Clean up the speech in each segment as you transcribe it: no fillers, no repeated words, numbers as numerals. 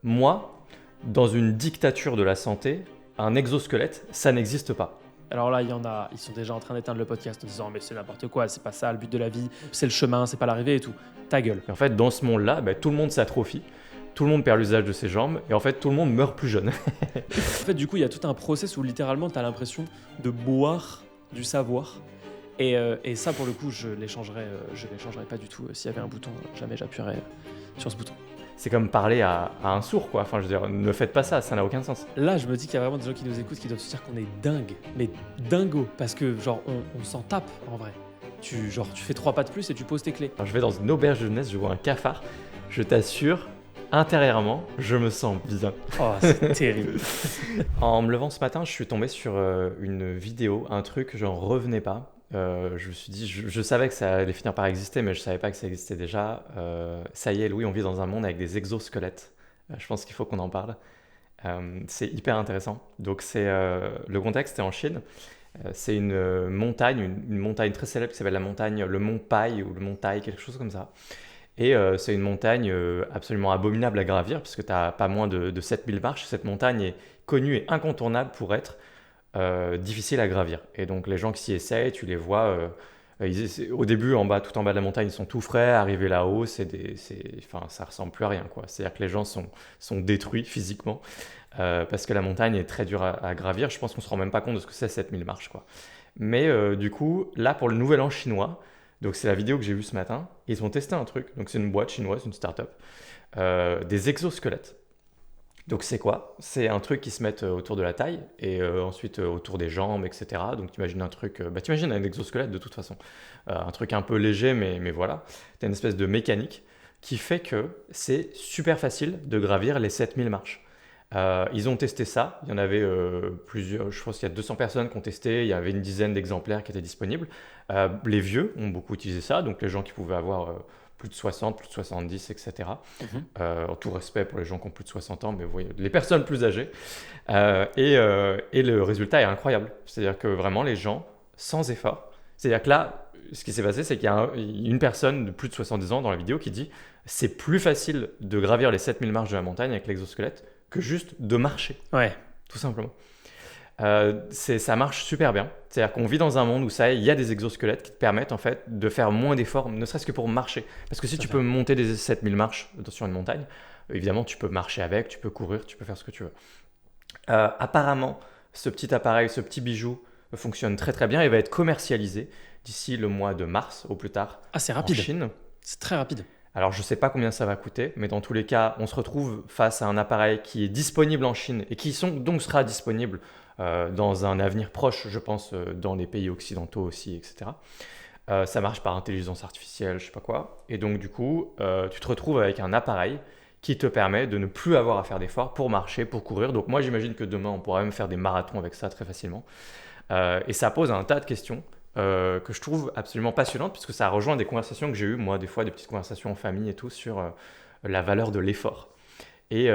Moi, dans une dictature de la santé, un exosquelette, ça n'existe pas. Alors là, il y en a, ils sont déjà en train d'éteindre le podcast en disant mais c'est n'importe quoi, c'est pas ça le but de la vie, c'est le chemin, c'est pas l'arrivée et tout. Ta gueule. Et en fait, dans ce monde-là, tout le monde s'atrophie, tout le monde perd l'usage de ses jambes, et en fait, tout le monde meurt plus jeune. En fait, du coup, il y a tout un process où littéralement, tu as l'impression de boire du savoir. Et ça, pour le coup, je l'échangerais pas du tout. S'il y avait un bouton, jamais j'appuierais sur ce bouton. C'est comme parler à un sourd, quoi. Enfin, je veux dire, ne faites pas ça n'a aucun sens. Là, je me dis qu'il y a vraiment des gens qui nous écoutent qui doivent se dire qu'on est dingue, mais dingo, parce que genre on s'en tape en vrai. Tu fais 3 pas de plus et tu poses tes clés. Alors, je vais dans une auberge de jeunesse, je vois un cafard, je t'assure, intérieurement, je me sens bien. Oh, c'est terrible. En me levant ce matin, je suis tombé sur une vidéo, un truc, j'en revenais pas. Je me suis dit, je savais que ça allait finir par exister, mais je savais pas que ça existait déjà. Ça y est, Louis, on vit dans un monde avec des exosquelettes. Je pense qu'il faut qu'on en parle. C'est hyper intéressant. Donc, le contexte est en Chine. C'est une montagne, une montagne très célèbre qui s'appelle la montagne, le mont Pai ou le mont Tai, quelque chose comme ça. Et c'est une montagne absolument abominable à gravir, parce que tu n'as pas moins de 7000 marches. Cette montagne est connue et incontournable pour être difficile à gravir. Et donc les gens qui s'y essayent, tu les vois, au début, tout en bas de la montagne, ils sont tout frais, arrivés là-haut, ça ressemble plus à rien, quoi. C'est-à-dire que les gens sont détruits physiquement, parce que la montagne est très dure à gravir. Je pense qu'on se rend même pas compte de ce que c'est 7000 marches, quoi. Mais du coup, là, pour le nouvel an chinois, donc c'est la vidéo que j'ai vue ce matin, ils ont testé un truc, donc c'est une boîte chinoise, une start-up, des exosquelettes. Donc c'est quoi? C'est un truc qui se met autour de la taille et ensuite autour des jambes, etc. Donc t'imagines un truc, t'imagines un exosquelette de toute façon. Un truc un peu léger, mais voilà. T'as une espèce de mécanique qui fait que c'est super facile de gravir les 7000 marches. Ils ont testé ça, il y en avait plusieurs, je pense qu'il y a 200 personnes qui ont testé, il y avait une dizaine d'exemplaires qui étaient disponibles. Les vieux ont beaucoup utilisé ça, donc les gens qui pouvaient avoir plus de 60, plus de 70, etc. En tout respect pour les gens qui ont plus de 60 ans, mais vous voyez, les personnes plus âgées. Et le résultat est incroyable. C'est-à-dire que vraiment, les gens, sans effort, c'est-à-dire que là, ce qui s'est passé, c'est qu'il y a une personne de plus de 70 ans dans la vidéo qui dit « c'est plus facile de gravir les 7000 marches de la montagne avec l'exosquelette que juste de marcher. » Ouais. Tout simplement. Ça marche super bien. C'est-à-dire qu'on vit dans un monde où il y a des exosquelettes qui te permettent en fait de faire moins d'efforts, ne serait-ce que pour marcher. Parce que si tu peux monter des 7000 marches sur une montagne, évidemment tu peux marcher avec, tu peux courir, tu peux faire ce que tu veux. Apparemment, ce petit appareil, ce petit bijou fonctionne très très bien et va être commercialisé d'ici le mois de mars au plus tard. Ah, c'est rapide. En Chine. C'est très rapide. Alors, je ne sais pas combien ça va coûter, mais dans tous les cas, on se retrouve face à un appareil qui est disponible en Chine et qui donc sera disponible dans un avenir proche, je pense, dans les pays occidentaux aussi, etc. Ça marche par intelligence artificielle, je ne sais pas quoi. Et donc, du coup, tu te retrouves avec un appareil qui te permet de ne plus avoir à faire d'efforts pour marcher, pour courir. Donc, moi, j'imagine que demain, on pourra même faire des marathons avec ça très facilement. Et ça pose un tas de questions que je trouve absolument passionnantes, puisque ça rejoint des conversations que j'ai eues, moi, des fois, des petites conversations en famille et tout, sur la valeur de l'effort. Et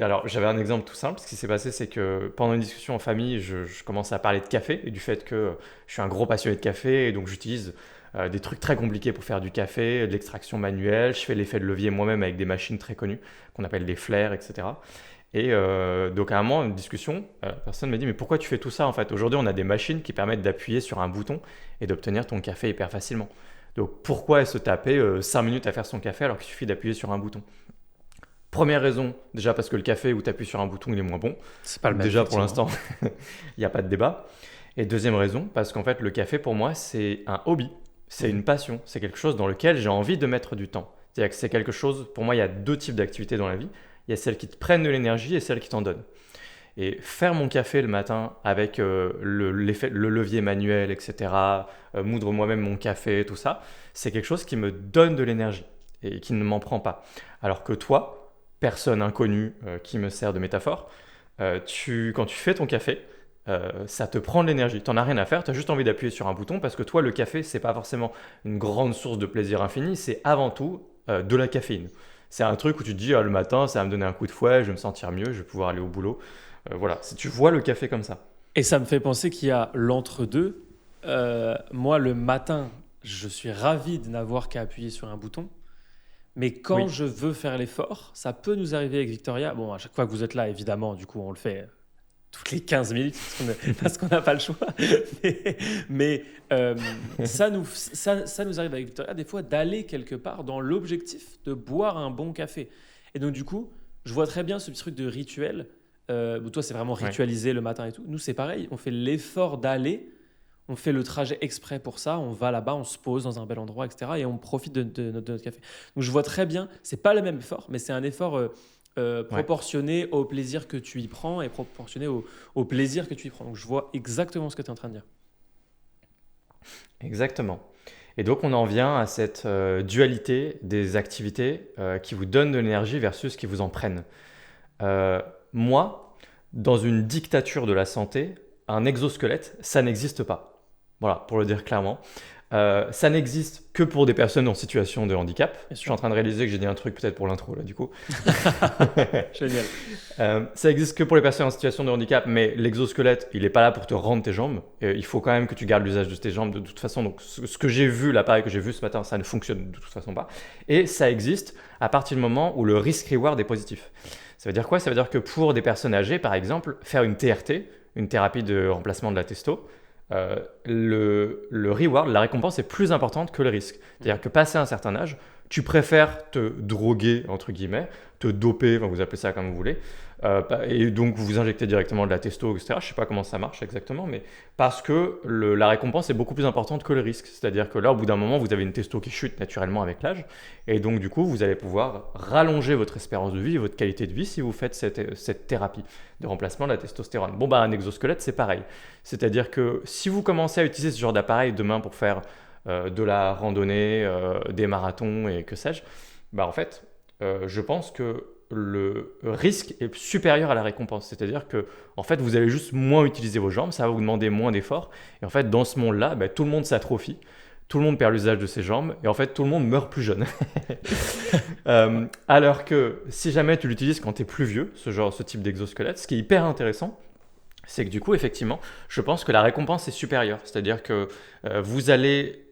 alors, j'avais un exemple tout simple. Ce qui s'est passé, c'est que pendant une discussion en famille, je commençais à parler de café et du fait que je suis un gros passionné de café et donc j'utilise des trucs très compliqués pour faire du café, de l'extraction manuelle. Je fais l'effet de levier moi-même avec des machines très connues qu'on appelle des flaires, etc. Et donc à un moment, une discussion, personne m'a dit « Mais pourquoi tu fais tout ça en fait? Aujourd'hui, on a des machines qui permettent d'appuyer sur un bouton et d'obtenir ton café hyper facilement. Donc pourquoi se taper 5 minutes à faire son café alors qu'il suffit d'appuyer sur un bouton ?» Première raison, déjà parce que le café où tu appuies sur un bouton, il est moins bon. C'est pas le même. Déjà pour l'instant, il n'y a pas de débat. Et deuxième raison, parce qu'en fait, le café pour moi, c'est un hobby, c'est une passion, c'est quelque chose dans lequel j'ai envie de mettre du temps. C'est-à-dire que c'est quelque chose, pour moi, il y a 2 types d'activités dans la vie. Il y a celles qui te prennent de l'énergie et celles qui t'en donnent. Et faire mon café le matin avec le levier manuel, etc., moudre moi-même mon café, tout ça, c'est quelque chose qui me donne de l'énergie et qui ne m'en prend pas. Alors que toi, personne inconnue qui me sert de métaphore, quand tu fais ton café, ça te prend de l'énergie. Tu n'en as rien à faire, tu as juste envie d'appuyer sur un bouton parce que toi, le café, ce n'est pas forcément une grande source de plaisir infini, c'est avant tout de la caféine. C'est un truc où tu te dis, le matin, ça va me donner un coup de fouet, je vais me sentir mieux, je vais pouvoir aller au boulot. Voilà, si tu vois le café comme ça. Et ça me fait penser qu'il y a l'entre-deux. Moi, le matin, je suis ravi de n'avoir qu'à appuyer sur un bouton. Mais quand Oui. je veux faire l'effort, ça peut nous arriver avec Victoria. Bon, à chaque fois que vous êtes là, évidemment, du coup, on le fait toutes les 15 minutes parce qu'on n'a pas le choix. Mais, mais, ça nous arrive avec Victoria, des fois, d'aller quelque part dans l'objectif de boire un bon café. Et donc, du coup, je vois très bien ce petit truc de rituel. Où toi, c'est vraiment Ouais. ritualisé le matin et tout. Nous, c'est pareil. On fait l'effort d'aller. On fait le trajet exprès pour ça. On va là-bas, on se pose dans un bel endroit, etc. Et on profite de notre café. Donc, je vois très bien. C'est pas le même effort, mais c'est un effort Ouais. proportionné au plaisir que tu y prends et proportionné au plaisir que tu y prends. Donc, je vois exactement ce que tu es en train de dire. Exactement. Et donc, on en vient à cette dualité des activités qui vous donnent de l'énergie versus qui vous en prennent. Moi, dans une dictature de la santé, un exosquelette, ça n'existe pas. Voilà, pour le dire clairement. Ça n'existe que pour des personnes en situation de handicap. Bien Je suis sûr. en train de réaliser que j'ai dit un truc peut-être pour l'intro là du coup. Génial. Ça existe que pour les personnes en situation de handicap, mais l'exosquelette, il n'est pas là pour te rendre tes jambes. Il faut quand même que tu gardes l'usage de tes jambes de toute façon. Donc ce que j'ai vu, l'appareil que j'ai vu ce matin, ça ne fonctionne de toute façon pas. Et ça existe à partir du moment où le risk-reward est positif. Ça veut dire quoi? Ça veut dire que pour des personnes âgées, par exemple, faire une TRT, une thérapie de remplacement de la testo, le reward, la récompense est plus importante que le risque. C'est-à-dire que passé un certain âge, tu préfères te droguer, entre guillemets, te doper, enfin, vous appelez ça comme vous voulez, et donc vous injectez directement de la testo, etc. Je ne sais pas comment ça marche exactement, mais parce que la récompense est beaucoup plus importante que le risque. C'est-à-dire que là, au bout d'un moment, vous avez une testo qui chute naturellement avec l'âge, et donc du coup, vous allez pouvoir rallonger votre espérance de vie et votre qualité de vie si vous faites cette thérapie de remplacement de la testostérone. Bon, bah, un exosquelette, c'est pareil. C'est-à-dire que si vous commencez à utiliser ce genre d'appareil demain pour faire de la randonnée, des marathons et que sais-je, bah en fait, je pense que le risque est supérieur à la récompense. C'est-à-dire que en fait, vous allez juste moins utiliser vos jambes, ça va vous demander moins d'efforts. Et en fait, dans ce monde-là, bah, tout le monde s'atrophie. Tout le monde perd l'usage de ses jambes et en fait tout le monde meurt plus jeune. Alors que si jamais tu l'utilises quand tu es plus vieux, ce type d'exosquelette, ce qui est hyper intéressant, c'est que du coup, effectivement, je pense que la récompense est supérieure. C'est-à-dire que vous allez...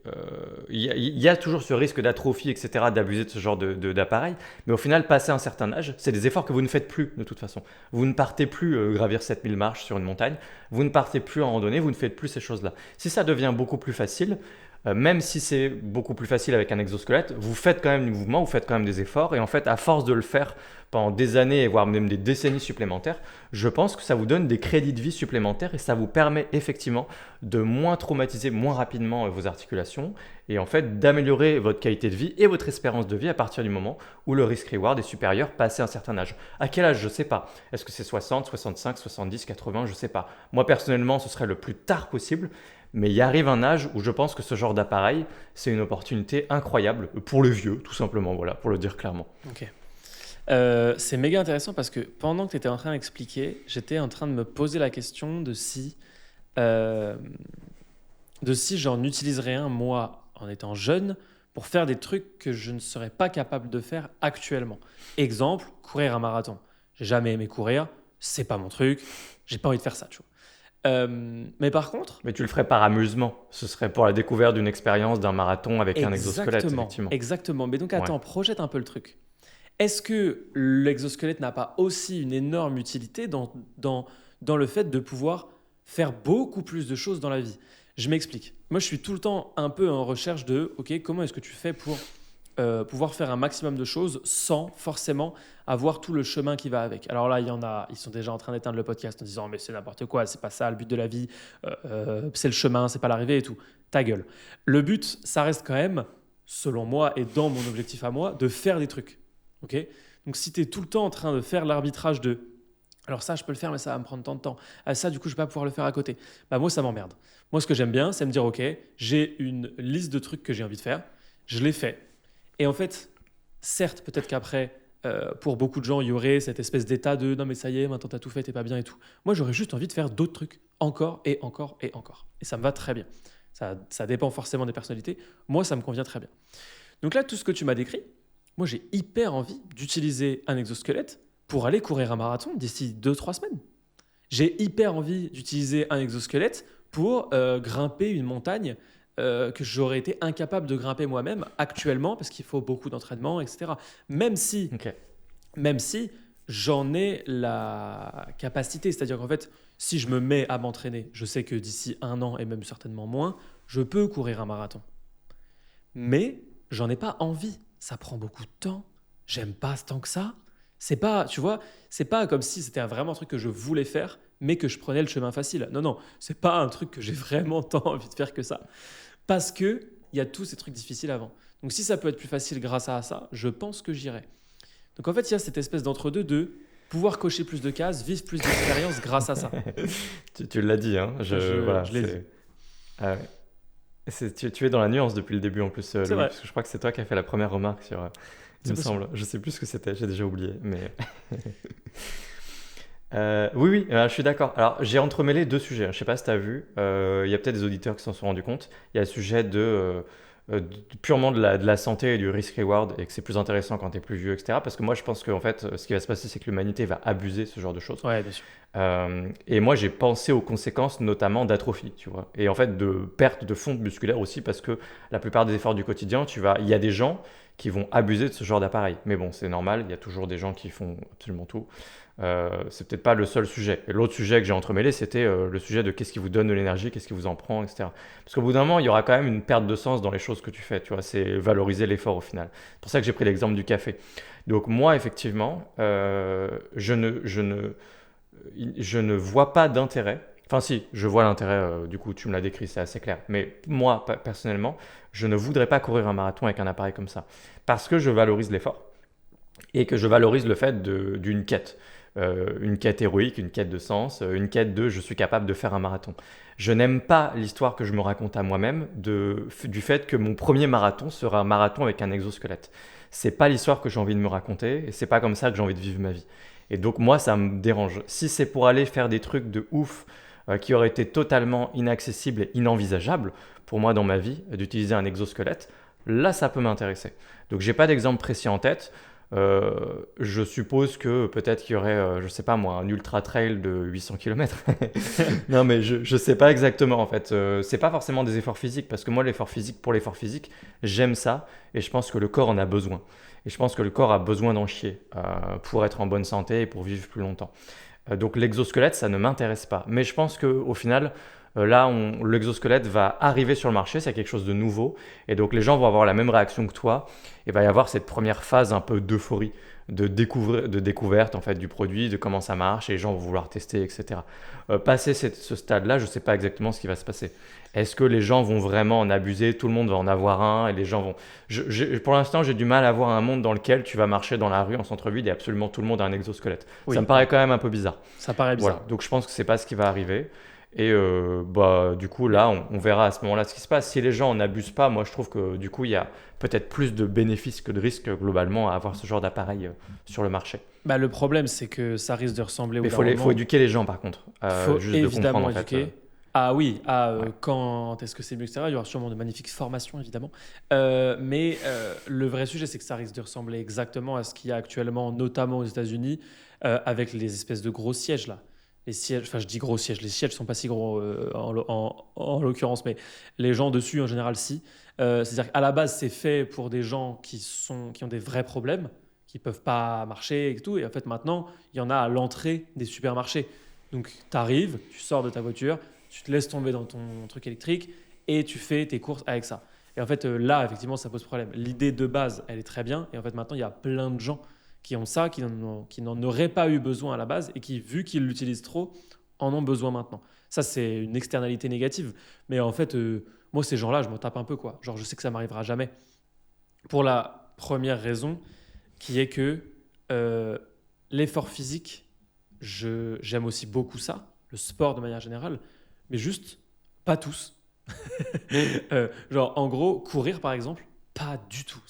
y a toujours ce risque d'atrophie, etc., d'abuser de ce genre d'appareil. Mais au final, passé un certain âge, c'est des efforts que vous ne faites plus de toute façon. Vous ne partez plus gravir 7000 marches sur une montagne. Vous ne partez plus en randonnée. Vous ne faites plus ces choses-là. Si ça devient beaucoup plus facile, même si c'est beaucoup plus facile avec un exosquelette, vous faites quand même du mouvement, vous faites quand même des efforts. Et en fait, à force de le faire pendant des années, voire même des décennies supplémentaires, je pense que ça vous donne des crédits de vie supplémentaires et ça vous permet effectivement de moins traumatiser moins rapidement vos articulations et en fait d'améliorer votre qualité de vie et votre espérance de vie à partir du moment où le risk-reward est supérieur passé un certain âge. À quel âge? Je ne sais pas. Est-ce que c'est 60, 65, 70, 80? Je ne sais pas. Moi personnellement, ce serait le plus tard possible. Mais il arrive un âge où je pense que ce genre d'appareil, c'est une opportunité incroyable pour le vieux, tout simplement, voilà, pour le dire clairement. Ok. C'est méga intéressant parce que pendant que tu étais en train d'expliquer, j'étais en train de me poser la question euh, de si j'en utiliserais un, moi, en étant jeune, pour faire des trucs que je ne serais pas capable de faire actuellement. Exemple, courir un marathon. J'ai jamais aimé courir, c'est pas mon truc, j'ai pas envie de faire ça, tu vois. Mais par contre, Mais tu le ferais par amusement. Ce serait pour la découverte d'une expérience d'un marathon avec un exosquelette, exactement, effectivement. exactement. Mais donc Ouais. attends, projette un peu le truc. Est-ce que l'exosquelette n'a pas aussi une énorme utilité dans le fait de pouvoir faire beaucoup plus de choses dans la vie? Je m'explique. Moi, je suis tout le temps un peu en recherche de, OK, comment est-ce que tu fais pour pouvoir faire un maximum de choses sans forcément avoir tout le chemin qui va avec. Alors là, il y en a, ils sont déjà en train d'éteindre le podcast en disant mais c'est n'importe quoi, c'est pas ça le but de la vie, c'est le chemin, c'est pas l'arrivée et tout. Ta gueule. Le but, ça reste quand même, selon moi et dans mon objectif à moi, de faire des trucs. Ok. Donc si tu es tout le temps en train de faire l'arbitrage de alors ça, je peux le faire, mais ça va me prendre tant de temps. Ah, ça, du coup, je vais pas pouvoir le faire à côté. Bah, moi, ça m'emmerde. Moi, ce que j'aime bien, c'est me dire, OK, j'ai une liste de trucs que j'ai envie de faire. Je les fais. Et en fait, certes, peut-être qu'après, pour beaucoup de gens, il y aurait cette espèce d'état de non, mais ça y est, maintenant, t'as tout fait, t'es pas bien et tout. Moi, j'aurais juste envie de faire d'autres trucs, encore et encore et encore. Et ça me va très bien. Ça dépend forcément des personnalités. Moi, ça me convient très bien. Donc là, tout ce que tu m'as décrit, moi, j'ai hyper envie d'utiliser un exosquelette pour aller courir un marathon d'ici 2-3 semaines. J'ai hyper envie d'utiliser un exosquelette pour grimper une montagne que j'aurais été incapable de grimper moi-même actuellement parce qu'il faut beaucoup d'entraînement, etc. Même si, Ok. même si j'en ai la capacité, c'est-à-dire qu'en fait, si je me mets à m'entraîner, je sais que d'ici 1 an et même certainement moins, je peux courir un marathon. Mais j'en ai pas envie. Ça prend beaucoup de temps. J'aime pas tant que ça. C'est pas, tu vois, c'est pas comme si c'était vraiment un truc que je voulais faire, mais que je prenais le chemin facile. Non, non, c'est pas un truc que j'ai vraiment tant envie de faire que ça. Parce que il y a tous ces trucs difficiles avant. Donc si ça peut être plus facile grâce à ça, je pense que j'irai. Donc en fait, il y a cette espèce d'entre-deux de pouvoir cocher plus de cases, vivre plus d'expériences grâce à ça. Tu l'as dit, hein. Voilà, je l'ai dit. Ah ouais. Tu es dans la nuance depuis le début en plus, C'est Louis, vrai. parce que je crois que c'est toi qui as fait la première remarque sur. Il C'est me possible. semble. Je sais plus ce que c'était, j'ai déjà oublié, mais. Oui, oui, je suis d'accord. Alors, j'ai entremêlé deux sujets. Je sais pas si tu as vu. Il y a peut-être des auditeurs qui s'en sont rendus compte. Il y a le sujet purement de la santé et du risk-reward et que c'est plus intéressant quand tu es plus vieux, etc. Parce que moi, je pense qu'en fait, ce qui va se passer, c'est que l'humanité va abuser ce genre de choses. Ouais, bien sûr. Et moi, j'ai pensé aux conséquences, notamment d'atrophie, tu vois. Et en fait, de perte de fonte musculaire aussi, parce que la plupart des efforts du quotidien, il y a des gens qui vont abuser de ce genre d'appareil. Mais bon, c'est normal, il y a toujours des gens qui font absolument tout. C'est peut-être pas le seul sujet. Et l'autre sujet que j'ai entremêlé, c'était le sujet de qu'est-ce qui vous donne de l'énergie, qu'est-ce qui vous en prend, etc. Parce qu'au bout d'un moment, il y aura quand même une perte de sens dans les choses que tu fais, tu vois. C'est valoriser l'effort au final. C'est pour ça que j'ai pris l'exemple du café. Donc moi, effectivement, je ne vois pas d'intérêt. Enfin si, je vois l'intérêt, du coup tu me l'as décrit, c'est assez clair. Mais moi, personnellement, je ne voudrais pas courir un marathon avec un appareil comme ça. Parce que je valorise l'effort et que je valorise le fait d'une quête. Une quête héroïque, une quête de sens, une quête de je suis capable de faire un marathon. Je n'aime pas l'histoire que je me raconte à moi-même du fait que mon premier marathon sera un marathon avec un exosquelette. C'est pas l'histoire que j'ai envie de me raconter et c'est pas comme ça que j'ai envie de vivre ma vie. Et donc moi, ça me dérange. Si c'est pour aller faire des trucs de ouf qui auraient été totalement inaccessibles et inenvisageables pour moi dans ma vie, d'utiliser un exosquelette, là, ça peut m'intéresser. Donc j'ai pas d'exemple précis en tête. Je suppose que peut-être qu'il y aurait, je sais pas moi, un ultra trail de 800 km. Non, mais je sais pas exactement en fait. C'est pas forcément des efforts physiques parce que moi, pour l'effort physique, j'aime ça et je pense que le corps en a besoin. Et je pense que le corps a besoin d'en chier pour être en bonne santé et pour vivre plus longtemps. Donc l'exosquelette, ça ne m'intéresse pas. Mais je pense qu'au final, là, l'exosquelette va arriver sur le marché, c'est quelque chose de nouveau. Et donc les gens vont avoir la même réaction que toi. Il va y avoir cette première phase un peu d'euphorie, de découverte en fait, du produit, de comment ça marche, et les gens vont vouloir tester, etc. Passé ce stade-là, je ne sais pas exactement ce qui va se passer. Est-ce que les gens vont vraiment en abuser? Tout le monde va en avoir un et les gens vont... pour l'instant, j'ai du mal à voir un monde dans lequel tu vas marcher dans la rue en centre-ville et absolument tout le monde a un exosquelette. Oui, Ça me paraît quand même un peu bizarre. ça paraît bizarre. Voilà, donc je pense que c'est pas ce qui va arriver. Et du coup, là, on verra à ce moment-là ce qui se passe. Si les gens en abusent pas, moi je trouve que du coup, il y a peut-être plus de bénéfices que de risques globalement à avoir ce genre d'appareil sur le marché. Bah, le problème, c'est que ça risque de ressembler au Mais bout il d'un faut moment. éduquer les gens par contre. Faut Juste de comprendre évidemment en fait. éduquer. Ah oui, Ouais. quand est-ce que c'est mieux, etc. Il y aura sûrement de magnifiques formations, évidemment. Mais le vrai sujet, c'est que ça risque de ressembler exactement à ce qu'il y a actuellement, notamment aux États-Unis, avec les espèces de gros sièges là. Les sièges, enfin je dis gros sièges, les sièges sont pas si gros en l'occurrence, mais les gens dessus en général si. C'est-à-dire qu'à la base, c'est fait pour des gens qui ont des vrais problèmes, qui peuvent pas marcher et tout. Et en fait, maintenant, il y en a à l'entrée des supermarchés. Donc, tu arrives, tu sors de ta voiture, tu te laisses tomber dans ton truc électrique et tu fais tes courses avec ça. Et en fait, là, effectivement, ça pose problème. L'idée de base, elle est très bien. Et en fait, maintenant, il y a plein de gens qui ont ça, qui n'en auraient pas eu besoin à la base et qui, vu qu'ils l'utilisent trop, en ont besoin maintenant. Ça, c'est une externalité négative. Mais en fait, moi, ces gens-là, je m'en tape un peu, quoi. Genre, je sais que ça m'arrivera jamais. Pour la première raison, qui est que l'effort physique, j'aime aussi beaucoup ça, le sport de manière générale, mais juste pas tous. Genre, en gros, courir par exemple, pas du tout.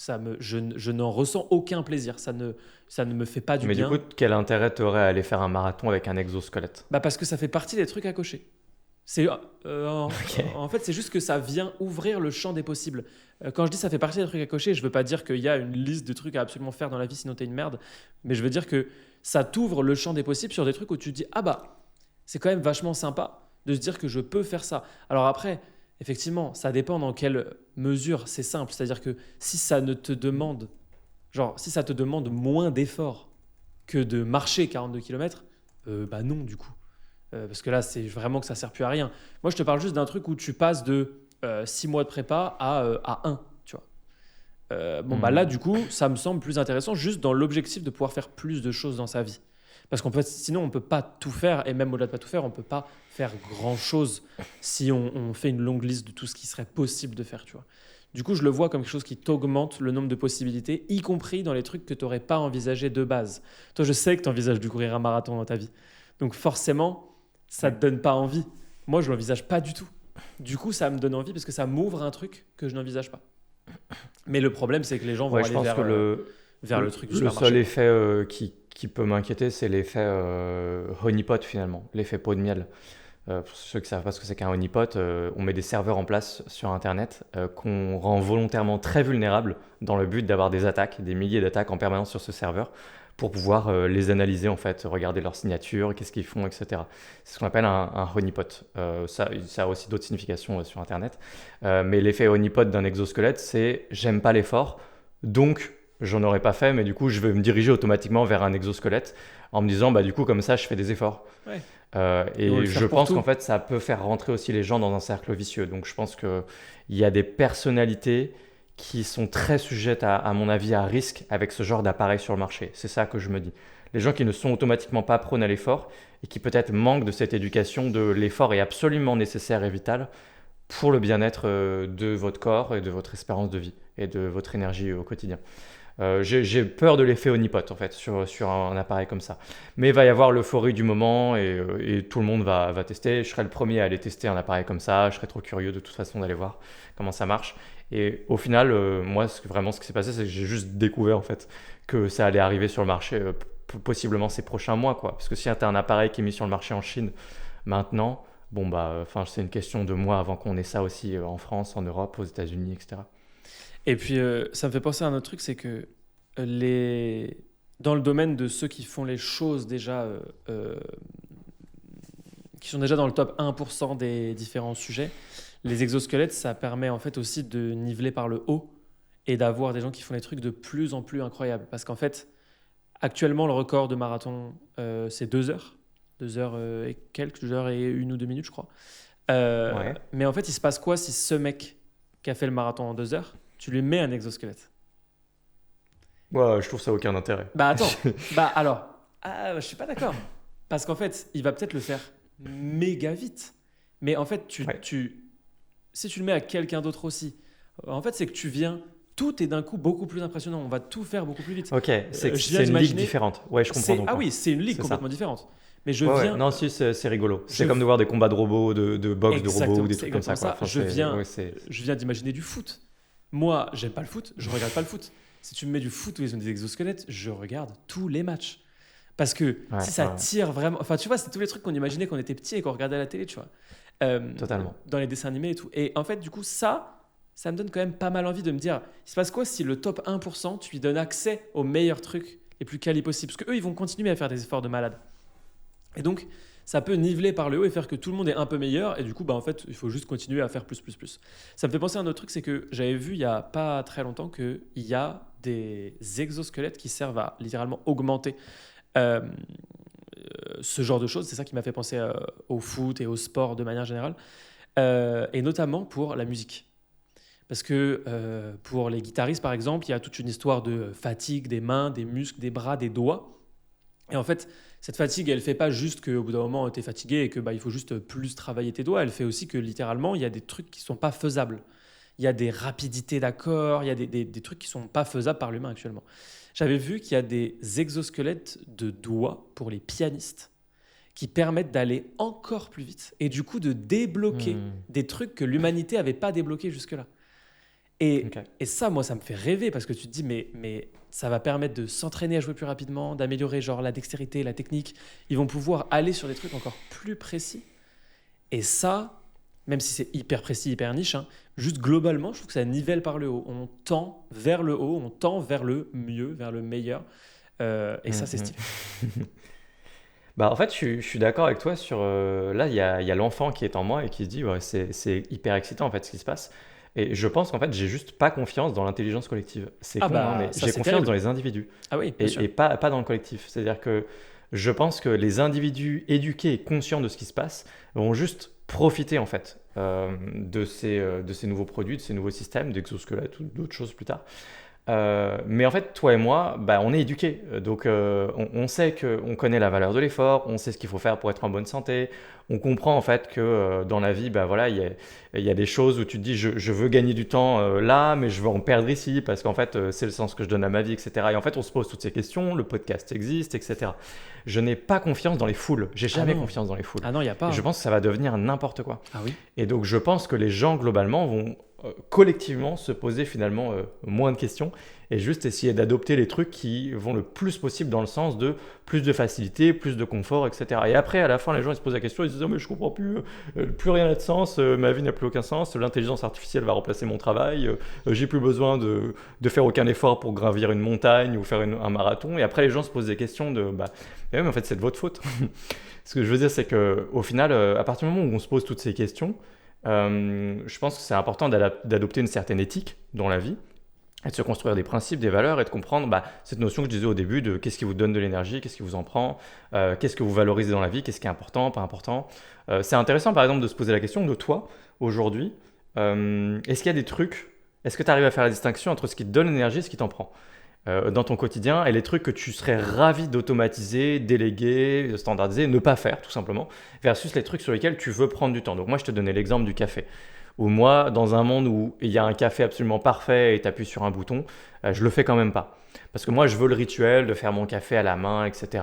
Je n'en ressens aucun plaisir. Ça ne me fait pas du Mais bien. du coup, quel intérêt t'aurais à aller faire un marathon avec un exosquelette? Bah parce que ça fait partie des trucs à cocher. En fait, c'est juste que ça vient ouvrir le champ des possibles. Quand je dis ça fait partie des trucs à cocher, je veux pas dire qu'il y a une liste de trucs à absolument faire dans la vie sinon t'es une merde, mais je veux dire que ça t'ouvre le champ des possibles sur des trucs où tu te dis ah bah c'est quand même vachement sympa de se dire que je peux faire ça. Alors après, effectivement, ça dépend dans quelle mesure. C'est simple, c'est-à-dire que si ça ne te demande, si ça te demande moins d'efforts que de marcher 42 km, bah non, du coup. Parce que là, c'est vraiment que ça sert plus à rien. Moi, je te parle juste d'un truc où tu passes de 6 mois de prépa à 1, tu vois. Bah là, du coup, ça me semble plus intéressant juste dans l'objectif de pouvoir faire plus de choses dans sa vie. Parce qu'en fait, sinon, on ne peut pas tout faire. Et même au-delà de pas tout faire, on ne peut pas faire grand-chose si on fait une longue liste de tout ce qui serait possible de faire, tu vois. Du coup, je le vois comme quelque chose qui t'augmente le nombre de possibilités, y compris dans les trucs que tu n'aurais pas envisagé de base. Toi, je sais que tu envisages de courir un marathon dans ta vie. Donc forcément, ça ne te donne pas envie. Moi, je ne l'envisage pas du tout. Du coup, ça me donne envie parce que ça m'ouvre un truc que je n'envisage pas. Mais le problème, c'est que les gens vont aller vers le truc du le supermarché. seul effet qui peut m'inquiéter, c'est l'effet honeypot finalement, l'effet pot de miel. Pour ceux qui ne savent pas ce que c'est qu'un honeypot, on met des serveurs en place sur Internet qu'on rend volontairement très vulnérables dans le but d'avoir des attaques, des milliers d'attaques en permanence sur ce serveur pour pouvoir les analyser en fait, regarder leur signature, qu'est-ce qu'ils font, etc. C'est ce qu'on appelle un honeypot. Ça a aussi d'autres significations sur Internet. Mais l'effet honeypot d'un exosquelette, c'est j'aime pas l'effort, donc j'en aurais pas fait, mais du coup je vais me diriger automatiquement vers un exosquelette en me disant bah du coup comme ça je fais des efforts. Ouais. Et je pense qu'en fait ça peut faire rentrer aussi les gens dans un cercle vicieux. Donc je pense qu'il y a des personnalités qui sont très sujettes à mon avis à risque avec ce genre d'appareil sur le marché. C'est ça que je me dis. Les gens qui ne sont automatiquement pas prônes à l'effort et qui peut-être manquent de cette éducation de l'effort est absolument nécessaire et vital pour le bien-être de votre corps et de votre espérance de vie et de votre énergie au quotidien. J'ai peur de l'effet honeypot en fait sur un appareil comme ça. Mais il va y avoir l'euphorie du moment et tout le monde va tester. Je serai le premier à aller tester un appareil comme ça. Je serai trop curieux de toute façon d'aller voir comment ça marche. Et au final, moi, vraiment ce qui s'est passé, c'est que j'ai juste découvert en fait que ça allait arriver sur le marché possiblement ces prochains mois, quoi. Parce que si tu as un appareil qui est mis sur le marché en Chine maintenant, bon bah, c'est une question de mois avant qu'on ait ça aussi en France, en Europe, aux États-Unis, etc. Et puis, ça me fait penser à un autre truc, c'est que dans le domaine de ceux qui font les choses déjà, qui sont déjà dans le top 1% des différents sujets, les exosquelettes, ça permet en fait aussi de niveler par le haut et d'avoir des gens qui font des trucs de plus en plus incroyables. Parce qu'en fait, actuellement, le record de marathon, c'est 2 heures. 2 heures et quelques, 2 heures et 1 ou 2 minutes, je crois. Ouais. Mais en fait, il se passe quoi si ce mec qui a fait le marathon en 2 heures, tu lui mets un exosquelette? Ouais, je trouve ça aucun intérêt. Bah attends, bah alors, je suis pas d'accord. Parce qu'en fait, il va peut-être le faire méga vite. Mais en fait, si tu le mets à quelqu'un d'autre aussi, en fait, c'est que tout est d'un coup beaucoup plus impressionnant. On va tout faire beaucoup plus vite. Ok, c'est une ligue différente. Ouais, je comprends. Ah oui, c'est une ligue complètement différente. Mais je ouais, viens. Ouais. Non, si, c'est rigolo. C'est comme de voir des combats de robots, de boxe de robots ou des trucs comme ça. Quoi. Enfin, je viens d'imaginer du foot. Moi, j'aime pas le foot, je regarde pas le foot. Si tu me mets du foot où ils ont des exosquelettes, je regarde tous les matchs. Parce que si ça tire vraiment. Enfin, tu vois, c'est tous les trucs qu'on imaginait quand on était petit et qu'on regardait à la télé, tu vois. Totalement. Dans les dessins animés et tout. Et en fait, du coup, ça me donne quand même pas mal envie de me dire, il se passe quoi si le top 1%, tu lui donnes accès aux meilleurs trucs les plus quali possibles? Parce qu'eux, ils vont continuer à faire des efforts de malade. Et donc, ça peut niveler par le haut et faire que tout le monde est un peu meilleur. Et du coup, bah, en fait, il faut juste continuer à faire plus. Ça me fait penser à un autre truc, c'est que j'avais vu il n'y a pas très longtemps qu'il y a des exosquelettes qui servent à littéralement augmenter ce genre de choses. C'est ça qui m'a fait penser au foot et au sport de manière générale. Et notamment pour la musique. Parce que pour les guitaristes, par exemple, il y a toute une histoire de fatigue des mains, des muscles, des bras, des doigts. Et en fait, cette fatigue, elle ne fait pas juste qu'au bout d'un moment, tu es fatigué et qu'il faut juste plus travailler tes doigts. Elle fait aussi que littéralement, il y a des trucs qui ne sont pas faisables. Il y a des rapidités d'accords, il y a des trucs qui ne sont pas faisables par l'humain actuellement. J'avais vu qu'il y a des exosquelettes de doigts pour les pianistes qui permettent d'aller encore plus vite et du coup de débloquer des trucs que l'humanité n'avait pas débloqués jusque-là. Et ça, moi, ça me fait rêver parce que tu te dis, mais ça va permettre de s'entraîner à jouer plus rapidement, d'améliorer genre la dextérité, la technique. Ils vont pouvoir aller sur des trucs encore plus précis. Et ça, même si c'est hyper précis, hyper niche, hein, juste globalement, je trouve que ça nivelle par le haut. On tend vers le haut, on tend vers le mieux, vers le meilleur. Et ça, c'est stylé. Bah, en fait, je suis d'accord avec toi sur. Là, il y a l'enfant qui est en moi et qui se dit, ouais, c'est hyper excitant en fait ce qui se passe. Et je pense qu'en fait, j'ai juste pas confiance dans l'intelligence collective. C'est Ah con, hein, bah mais ça j'ai c'est confiance dans terrible. les individus Ah oui, bien sûr. et pas dans le collectif. C'est-à-dire que je pense que les individus éduqués et conscients de ce qui se passe vont juste profiter en fait de ces nouveaux produits, de ces nouveaux systèmes, d'exosquelettes ou d'autres choses plus tard. Mais en fait, toi et moi, bah, on est éduqués. Donc, on sait qu'on connaît la valeur de l'effort, on sait ce qu'il faut faire pour être en bonne santé. On comprend en fait que dans la vie, bah, voilà, il y a des choses où tu te dis, je veux gagner du temps là, mais je veux en perdre ici parce qu'en fait, c'est le sens que je donne à ma vie, etc. Et en fait, on se pose toutes ces questions. Le podcast existe, etc. Je n'ai pas confiance dans les foules. J'ai Ah jamais non. confiance dans les foules. Ah non, il y a Et pas, je hein. pense que ça va devenir n'importe quoi. Ah oui. Et donc, je pense que les gens, globalement, vont collectivement se poser finalement moins de questions et juste essayer d'adopter les trucs qui vont le plus possible dans le sens de plus de facilité, plus de confort, etc. Et après, à la fin, les gens ils se posent la question, ils se disent oh, mais je comprends plus, plus rien n'a de sens, ma vie n'a plus aucun sens, l'intelligence artificielle va remplacer mon travail, j'ai plus besoin de faire aucun effort pour gravir une montagne ou faire un marathon. Et après, les gens se posent des questions de bah, mais en fait, c'est de votre faute. Ce que je veux dire, c'est que au final, à partir du moment où on se pose toutes ces questions, je pense que c'est important d'adopter une certaine éthique dans la vie et de se construire des principes, des valeurs et de comprendre bah, cette notion que je disais au début de qu'est-ce qui vous donne de l'énergie, qu'est-ce qui vous en prend, qu'est-ce que vous valorisez dans la vie, qu'est-ce qui est important, pas important. C'est intéressant par exemple de se poser la question de toi, aujourd'hui, est-ce qu'il y a des trucs, est-ce que tu arrives à faire la distinction entre ce qui te donne l'énergie et ce qui t'en prend dans ton quotidien et les trucs que tu serais ravi d'automatiser, déléguer, standardiser, ne pas faire tout simplement, versus les trucs sur lesquels tu veux prendre du temps. Donc moi je te donnais l'exemple du café. Ou moi, dans un monde où il y a un café absolument parfait et tu appuies sur un bouton, je le fais quand même pas. Parce que moi, je veux le rituel de faire mon café à la main, etc.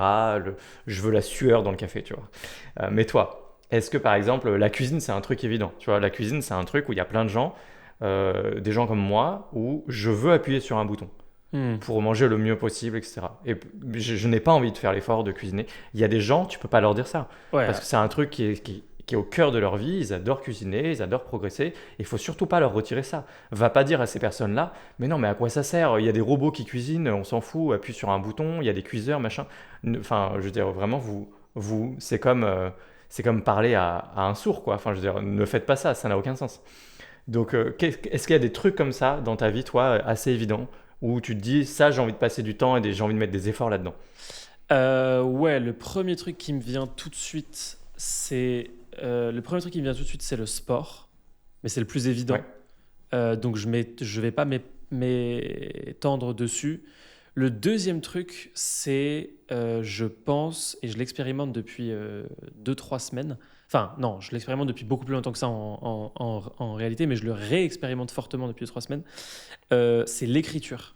Je veux la sueur dans le café, tu vois. Mais toi, est-ce que par exemple, la cuisine, c'est un truc évident? Tu vois, la cuisine, c'est un truc où il y a plein de gens, des gens comme moi, où je veux appuyer sur un bouton Hmm. pour manger le mieux possible, etc. Et je n'ai pas envie de faire l'effort de cuisiner. Il y a des gens, tu peux pas leur dire ça. Parce Ouais. que c'est un truc qui est au cœur de leur vie, ils adorent cuisiner, ils adorent progresser, et il faut surtout pas leur retirer ça. Va pas dire à ces personnes-là, mais non, mais à quoi ça sert? Il y a des robots qui cuisinent, on s'en fout, appuie sur un bouton, il y a des cuiseurs, machin. Enfin, je veux dire, vraiment, c'est comme parler à un sourd, quoi. Enfin, je veux dire, ne faites pas ça, ça n'a aucun sens. Donc, est-ce qu'il y a des trucs comme ça dans ta vie, toi, assez évidents, où tu te dis, ça, j'ai envie de passer du temps et j'ai envie de mettre des efforts là-dedans? Ouais, le premier truc qui me vient tout de suite, c'est le sport, mais c'est le plus évident. Ouais. Donc je vais pas m'étendre dessus. Le deuxième truc, c'est, je pense, et je l'expérimente depuis 2-3 semaines. Enfin, non, je l'expérimente depuis beaucoup plus longtemps que ça en réalité, mais je le réexpérimente fortement depuis 2-3 semaines. C'est l'écriture.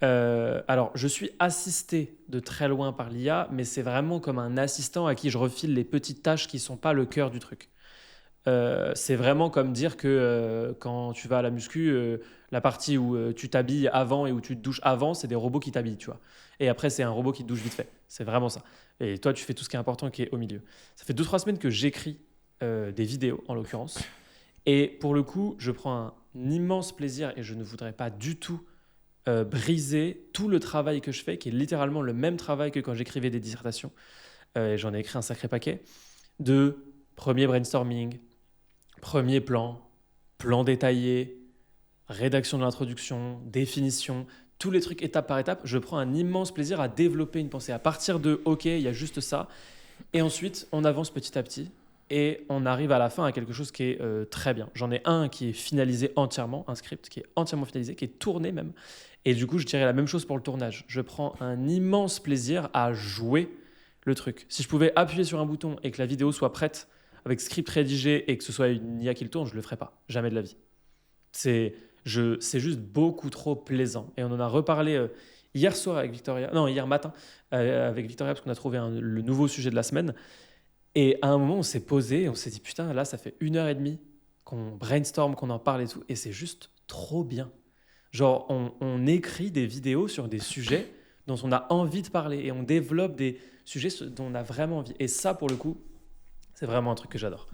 Alors, je suis assisté de très loin par l'IA, mais c'est vraiment comme un assistant à qui je refile les petites tâches qui ne sont pas le cœur du truc. C'est vraiment comme dire que quand tu vas à la muscu, la partie où tu t'habilles avant et où tu te douches avant, c'est des robots qui t'habillent, tu vois. Et après, c'est un robot qui te douche vite fait. C'est vraiment ça. Et toi, tu fais tout ce qui est important qui est au milieu. Ça fait 2-3 semaines que j'écris des vidéos, en l'occurrence. Et pour le coup, je prends un immense plaisir et je ne voudrais pas du tout briser tout le travail que je fais, qui est littéralement le même travail que quand j'écrivais des dissertations. Et j'en ai écrit un sacré paquet de premier brainstorming, premier plan, plan détaillé, rédaction de l'introduction, définition, tous les trucs étape par étape. Je prends un immense plaisir à développer une pensée à partir de OK, il y a juste ça. Et ensuite, on avance petit à petit et on arrive à la fin à quelque chose qui est très bien. J'en ai un qui est finalisé entièrement, un script qui est entièrement finalisé, qui est tourné même. Et du coup, je dirais la même chose pour le tournage. Je prends un immense plaisir à jouer le truc. Si je pouvais appuyer sur un bouton et que la vidéo soit prête avec script rédigé et que ce soit une IA qui le tourne, je le ferais pas. Jamais de la vie. C'est juste beaucoup trop plaisant. Et on en a reparlé hier soir avec Victoria, non, hier matin avec Victoria, parce qu'on a trouvé le nouveau sujet de la semaine. Et à un moment, on s'est posé et on s'est dit, putain, là, ça fait 1 heure et demie qu'on brainstorm, qu'on en parle et tout. Et c'est juste trop bien. Genre, on écrit des vidéos sur des sujets dont on a envie de parler et on développe des sujets dont on a vraiment envie. Et ça, pour le coup, c'est vraiment un truc que j'adore.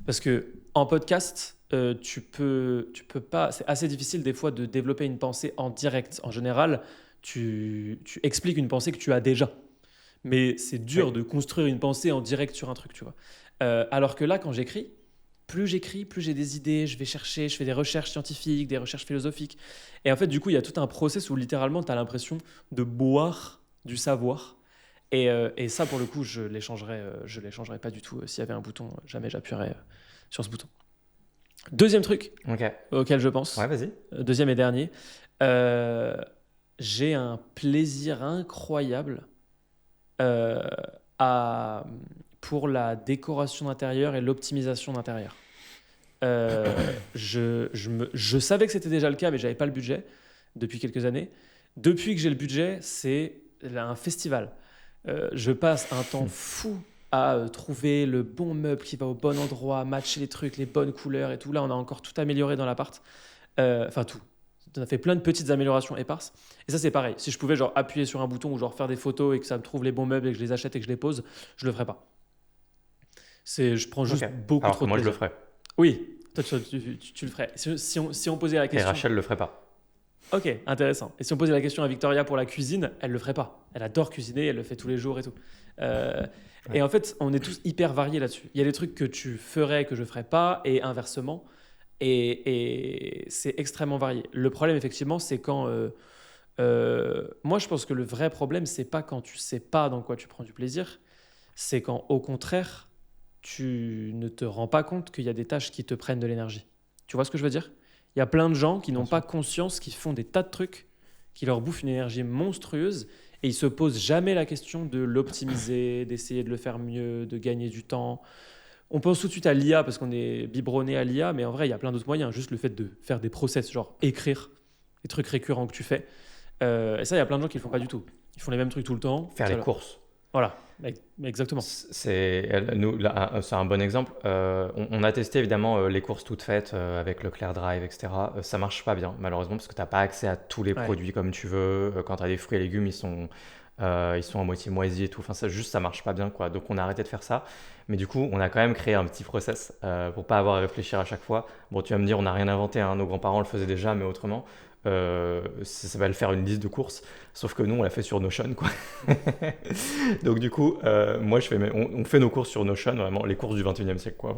Parce que en podcast, tu peux pas. C'est assez difficile des fois de développer une pensée en direct. En général, tu expliques une pensée que tu as déjà. Mais c'est dur Oui. de construire une pensée en direct sur un truc, tu vois. Alors que là, quand j'écris, plus j'ai des idées, je vais chercher, je fais des recherches scientifiques, des recherches philosophiques. Et en fait, du coup, il y a tout un process où littéralement, tu as l'impression de boire du savoir. Et ça, pour le coup, je l'échangerais pas du tout. S'il y avait un bouton, jamais j'appuierais sur ce bouton. Deuxième truc Ok. auquel je Ouais, pense, vas-y. deuxième et dernier, euh, j'ai un plaisir incroyable euh, à, pour la décoration d'intérieur et l'optimisation d'intérieur. Je savais que c'était déjà le cas, mais j'avais pas le budget depuis quelques années. Depuis que j'ai le budget, c'est un festival. Je passe un temps fou à trouver le bon meuble qui va au bon endroit, matcher les trucs, les bonnes couleurs et tout. Là, on a encore tout amélioré dans l'appart. Enfin, tout. On a fait plein de petites améliorations éparses. Et ça, c'est pareil. Si je pouvais genre appuyer sur un bouton ou genre faire des photos et que ça me trouve les bons meubles et que je les achète et que je les pose, je le ferais pas. Je prends Ok. juste beaucoup Alors trop que de moi, je le plaisir. ferais. Oui, toi, tu le ferais. Si on posait la Et question. Rachel le ferait pas. Ok, intéressant. Et si on posait la question à Victoria pour la cuisine, elle le ferait pas. Elle adore cuisiner, elle le fait tous les jours et tout. Euh, et Ouais. en fait, on est tous hyper variés là-dessus. Il y a des trucs que tu ferais que je ferais pas, et inversement. Et c'est extrêmement varié. Le problème, effectivement, c'est quand. Moi, je pense que le vrai problème, c'est pas quand tu sais pas dans quoi tu prends du plaisir, c'est quand, au contraire, tu ne te rends pas compte qu'il y a des tâches qui te prennent de l'énergie. Tu vois ce que je veux dire? Il y a plein de gens qui Bien n'ont sûr. pas conscience, qui font des tas de trucs, qui leur bouffent une énergie monstrueuse, et ils se posent jamais la question de l'optimiser, d'essayer de le faire mieux, de gagner du temps. On pense tout de suite à l'IA parce qu'on est biberonné à l'IA, mais en vrai, il y a plein d'autres moyens. Juste le fait de faire des process, genre écrire les trucs récurrents que tu fais. Et ça, il y a plein de gens qui le font pas du tout. Ils font les mêmes trucs tout le temps. Faire les Voilà. courses. Voilà. Exactement. Nous, là, c'est un bon exemple. On a testé évidemment les courses toutes faites avec Leclerc Drive, etc. Ça marche pas bien, malheureusement, parce que tu n'as pas accès à tous les Ouais. produits comme tu veux. Quand tu as des fruits et légumes, ils sont à moitié moisis et tout. Enfin, ça marche pas bien, quoi. Donc, on a arrêté de faire ça. Mais du coup, on a quand même créé un petit process pour pas avoir à réfléchir à chaque fois. Bon, tu vas me dire, on n'a rien inventé, hein. Nos grands-parents le faisaient déjà, mais autrement. Ça s'appelle faire une liste de courses, sauf que nous, on l'a fait sur Notion, quoi. Donc du coup, moi je fais, on fait nos courses sur Notion, vraiment les courses du 21e siècle, quoi.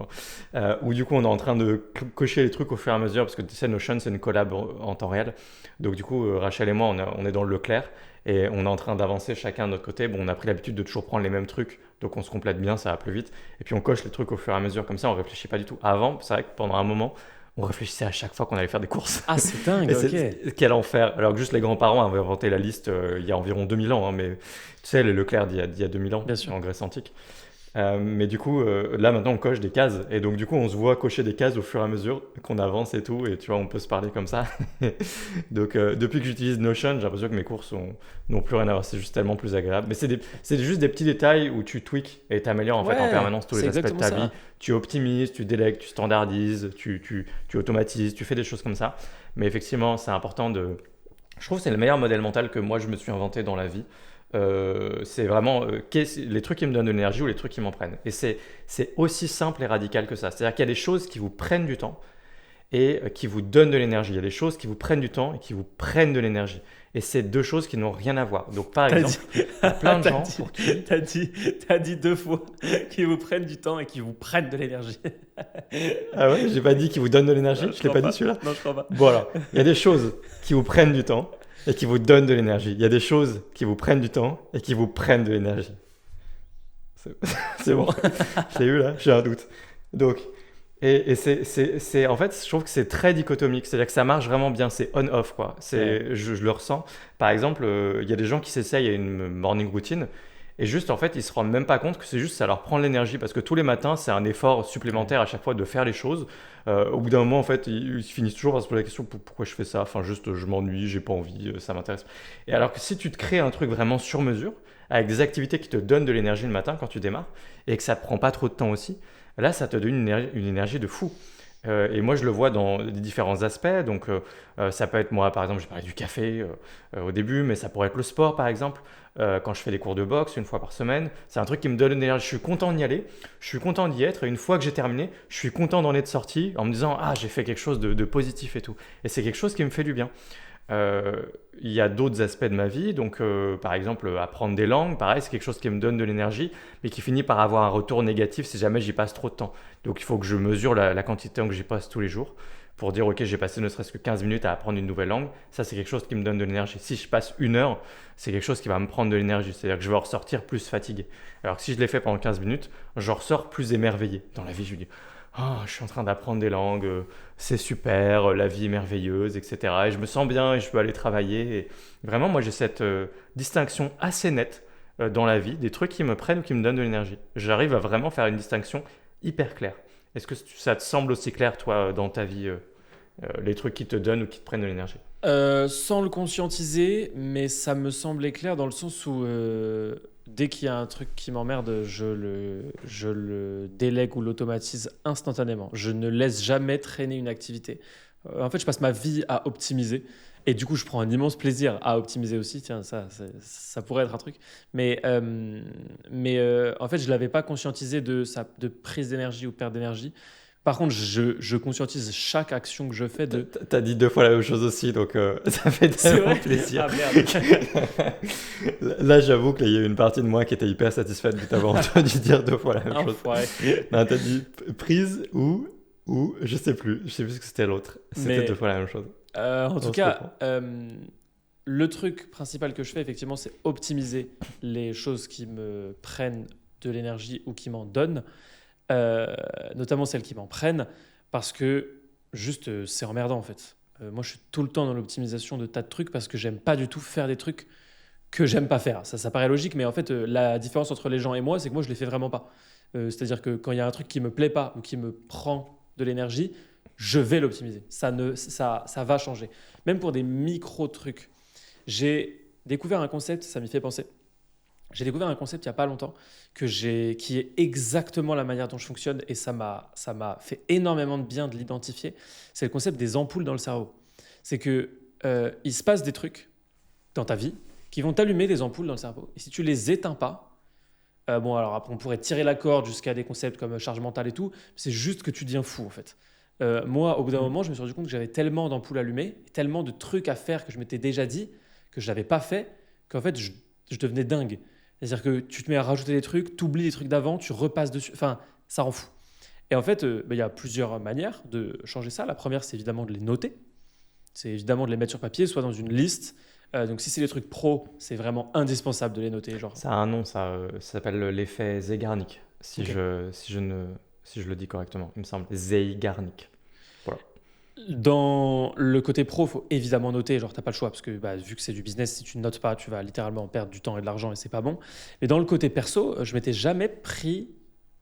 Où du coup on est en train de cocher les trucs au fur et à mesure, parce que tu sais, Notion c'est une collab en temps réel. Donc du coup, Rachel et moi on est dans le Leclerc et on est en train d'avancer chacun de notre côté. Bon, on a pris l'habitude de toujours prendre les mêmes trucs, donc on se complète bien, ça va plus vite. Et puis on coche les trucs au fur et à mesure, comme ça on réfléchit pas du tout. Avant, c'est vrai que pendant un moment, on réfléchissait à chaque fois qu'on allait faire des courses. Ah, c'est dingue, Et ok. quel enfer. Alors que juste les grands-parents avaient inventé la liste il y a environ 2000 ans, hein, mais tu sais, le Leclerc d'il y a 2000 ans Bien sûr. en Grèce antique. Mais du coup, là maintenant on coche des cases, et donc du coup on se voit cocher des cases au fur et à mesure qu'on avance et tout, et tu vois, on peut se parler comme ça. Donc depuis que j'utilise Notion, j'ai l'impression que mes courses n'ont plus rien à voir, c'est juste tellement plus agréable. Mais c'est juste des petits détails où tu tweaks et t'améliores en fait en Ouais, permanence tous c'est les aspects de exactement ta vie. ça. Tu optimises, tu délègues, tu standardises, tu automatises, tu fais des choses comme ça. Mais effectivement, c'est important de. Je trouve que c'est le meilleur modèle mental que moi je me suis inventé dans la vie. C'est vraiment les trucs qui me donnent de l'énergie ou les trucs qui m'en prennent. Et c'est aussi simple et radical que ça. C'est-à-dire qu'il y a des choses qui vous prennent du temps et qui vous donnent de l'énergie. Il y a des choses qui vous prennent du temps et qui vous prennent de l'énergie. Et c'est deux choses qui n'ont rien à voir. Donc par T'as exemple, dit, il y a plein de t'as gens dit, pour qui. t'as dit, t'as dit deux fois qu'ils vous prennent du temps et qu'ils vous prennent de l'énergie. Ah ouais, j'ai pas dit qu'ils vous donnent de l'énergie, Non, je l'ai crois pas dit celui-là. Non, je crois pas. Voilà, il y a des choses qui vous prennent du temps et qui vous donnent de l'énergie. Il y a des choses qui vous prennent du temps et qui vous prennent de l'énergie. C'est c'est bon, je l'ai eu là, j'ai un doute. Donc, en fait, je trouve que c'est très dichotomique, c'est-à-dire que ça marche vraiment bien, c'est on-off, quoi. Ouais. Je le ressens. Par exemple, il y a des gens qui s'essayent à une morning routine et juste, en fait, ils se rendent même pas compte que c'est juste, ça leur prend de l'énergie parce que tous les matins, c'est un effort supplémentaire à chaque fois de faire les choses. Au bout d'un moment, en fait, ils finissent toujours par se poser la question pourquoi je fais ça? Enfin, juste, je m'ennuie, j'ai pas envie, ça m'intéresse. Et alors que si tu te crées un truc vraiment sur mesure, avec des activités qui te donnent de l'énergie le matin quand tu démarres et que ça te prend pas trop de temps aussi, là, ça te donne une énergie de fou. Et moi, je le vois dans les différents aspects. Donc, ça peut être moi, par exemple, j'ai parlé du café au début, mais ça pourrait être le sport, par exemple. Quand je fais des cours de boxe une fois par semaine, c'est un truc qui me donne de l'énergie. Je suis content d'y aller, je suis content d'y être. Et une fois que j'ai terminé, je suis content d'en être sorti en me disant ah, j'ai fait quelque chose de positif et tout. Et c'est quelque chose qui me fait du bien. Euh, il y a d'autres aspects de ma vie, donc par exemple apprendre des langues, pareil, c'est quelque chose qui me donne de l'énergie, mais qui finit par avoir un retour négatif si jamais j'y passe trop de temps. Donc il faut que je mesure la quantité de temps que j'y passe tous les jours pour dire ok j'ai passé ne serait-ce que 15 minutes à apprendre une nouvelle langue, ça c'est quelque chose qui me donne de l'énergie. Si je passe 1 heure, c'est quelque chose qui va me prendre de l'énergie, c'est-à-dire que je vais en ressortir plus fatigué. Alors que si je l'ai fait pendant 15 minutes, j'en ressors plus émerveillé. Dans la vie je me dis oh, je suis en train d'apprendre des langues, c'est super, la vie est merveilleuse, etc. Et je me sens bien et je peux aller travailler. Et vraiment, moi, j'ai cette distinction assez nette dans la vie, des trucs qui me prennent ou qui me donnent de l'énergie. J'arrive à vraiment faire une distinction hyper claire. Est-ce que ça te semble aussi clair, toi, dans ta vie, les trucs qui te donnent ou qui te prennent de l'énergie? Sans le conscientiser, mais ça me semblait clair dans le sens où dès qu'il y a un truc qui m'emmerde, je le délègue ou l'automatise instantanément. Je ne laisse jamais traîner une activité. En fait, je passe ma vie à optimiser. Et du coup, je prends un immense plaisir à optimiser aussi. Tiens, ça pourrait être un truc. Mais en fait, je ne l'avais pas conscientisé de prise d'énergie ou perte d'énergie. Par contre, je conscientise chaque action que je fais de... T'as dit 2 fois la même chose aussi, donc ça fait C'est tellement vrai? plaisir. Ah merde. Là, j'avoue qu'il y a eu une partie de moi qui était hyper satisfaite de t'avoir entendu dire 2 fois la même chose. Enfoiré. Non, t'as dit prise ou je sais plus. Je sais plus ce que c'était l'autre. C'était Mais 2 fois la même chose. en tout On se comprend. cas, le truc principal que je fais, effectivement, c'est optimiser les choses qui me prennent de l'énergie ou qui m'en donnent, notamment celles qui m'en prennent, parce que juste, c'est emmerdant en fait. Moi, je suis tout le temps dans l'optimisation de tas de trucs parce que j'aime pas du tout faire des trucs que j'aime pas faire. Ça paraît logique, mais en fait, la différence entre les gens et moi, c'est que moi, je les fais vraiment pas. C'est-à-dire que quand il y a un truc qui me plaît pas ou qui me prend de l'énergie, je vais l'optimiser. Ça va changer. Même pour des micro-trucs. J'ai découvert un concept, ça m'y fait penser. J'ai découvert un concept il n'y a pas longtemps qui est exactement la manière dont je fonctionne et ça m'a fait énormément de bien de l'identifier. C'est le concept des ampoules dans le cerveau. C'est que il se passe des trucs dans ta vie qui vont t'allumer des ampoules dans le cerveau. Et si tu les éteins pas, bon alors après on pourrait tirer la corde jusqu'à des concepts comme charge mentale et tout, c'est juste que tu deviens fou en fait. Moi, au bout d'un moment, je me suis rendu compte que j'avais tellement d'ampoules allumées, tellement de trucs à faire que je m'étais déjà dit, que je n'avais pas fait, qu'en fait, je devenais dingue. C'est-à-dire que tu te mets à rajouter des trucs, tu oublies les trucs d'avant, tu repasses dessus, enfin, ça rend fou. Et en fait, il y a plusieurs manières de changer ça. La première, c'est évidemment de les noter. C'est évidemment de les mettre sur papier, soit dans une liste. Donc si c'est des trucs pro, c'est vraiment indispensable de les noter. Genre. Ça a un nom, ça s'appelle l'effet Zeigarnik, Ok. si je le dis correctement, il me semble. Zeigarnik. Voilà. Dans le côté pro, il faut évidemment noter, genre t'as pas le choix, parce que bah, vu que c'est du business, si tu ne notes pas, tu vas littéralement perdre du temps et de l'argent et c'est pas bon. Mais dans le côté perso, j'avais jamais pris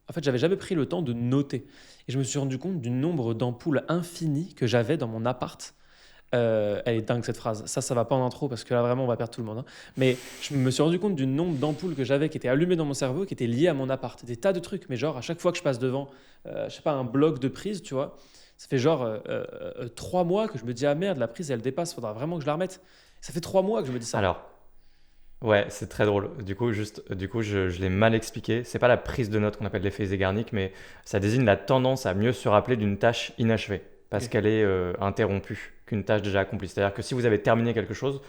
le temps de noter. Et je me suis rendu compte du nombre d'ampoules infinies que j'avais dans mon appart. Elle est dingue cette phrase. Ça va pas en intro parce que là vraiment on va perdre tout le monde, hein. Mais je me suis rendu compte du nombre d'ampoules que j'avais qui étaient allumées dans mon cerveau, qui étaient liées à mon appart. Des tas de trucs, mais genre à chaque fois que je passe devant, je sais pas, un bloc de prise, tu vois, ça fait genre 3 mois que je me dis ah merde, la prise elle dépasse, faudra vraiment que je la remette. Ça fait 3 mois que je me dis ça. Alors, ouais, c'est très drôle. Du coup, je l'ai mal expliqué. C'est pas la prise de notes qu'on appelle l'effet Zeigarnik, mais ça désigne la tendance à mieux se rappeler d'une tâche inachevée parce Ok. qu'elle est interrompue qu'une tâche déjà accomplie. C'est-à-dire que si vous avez terminé quelque chose,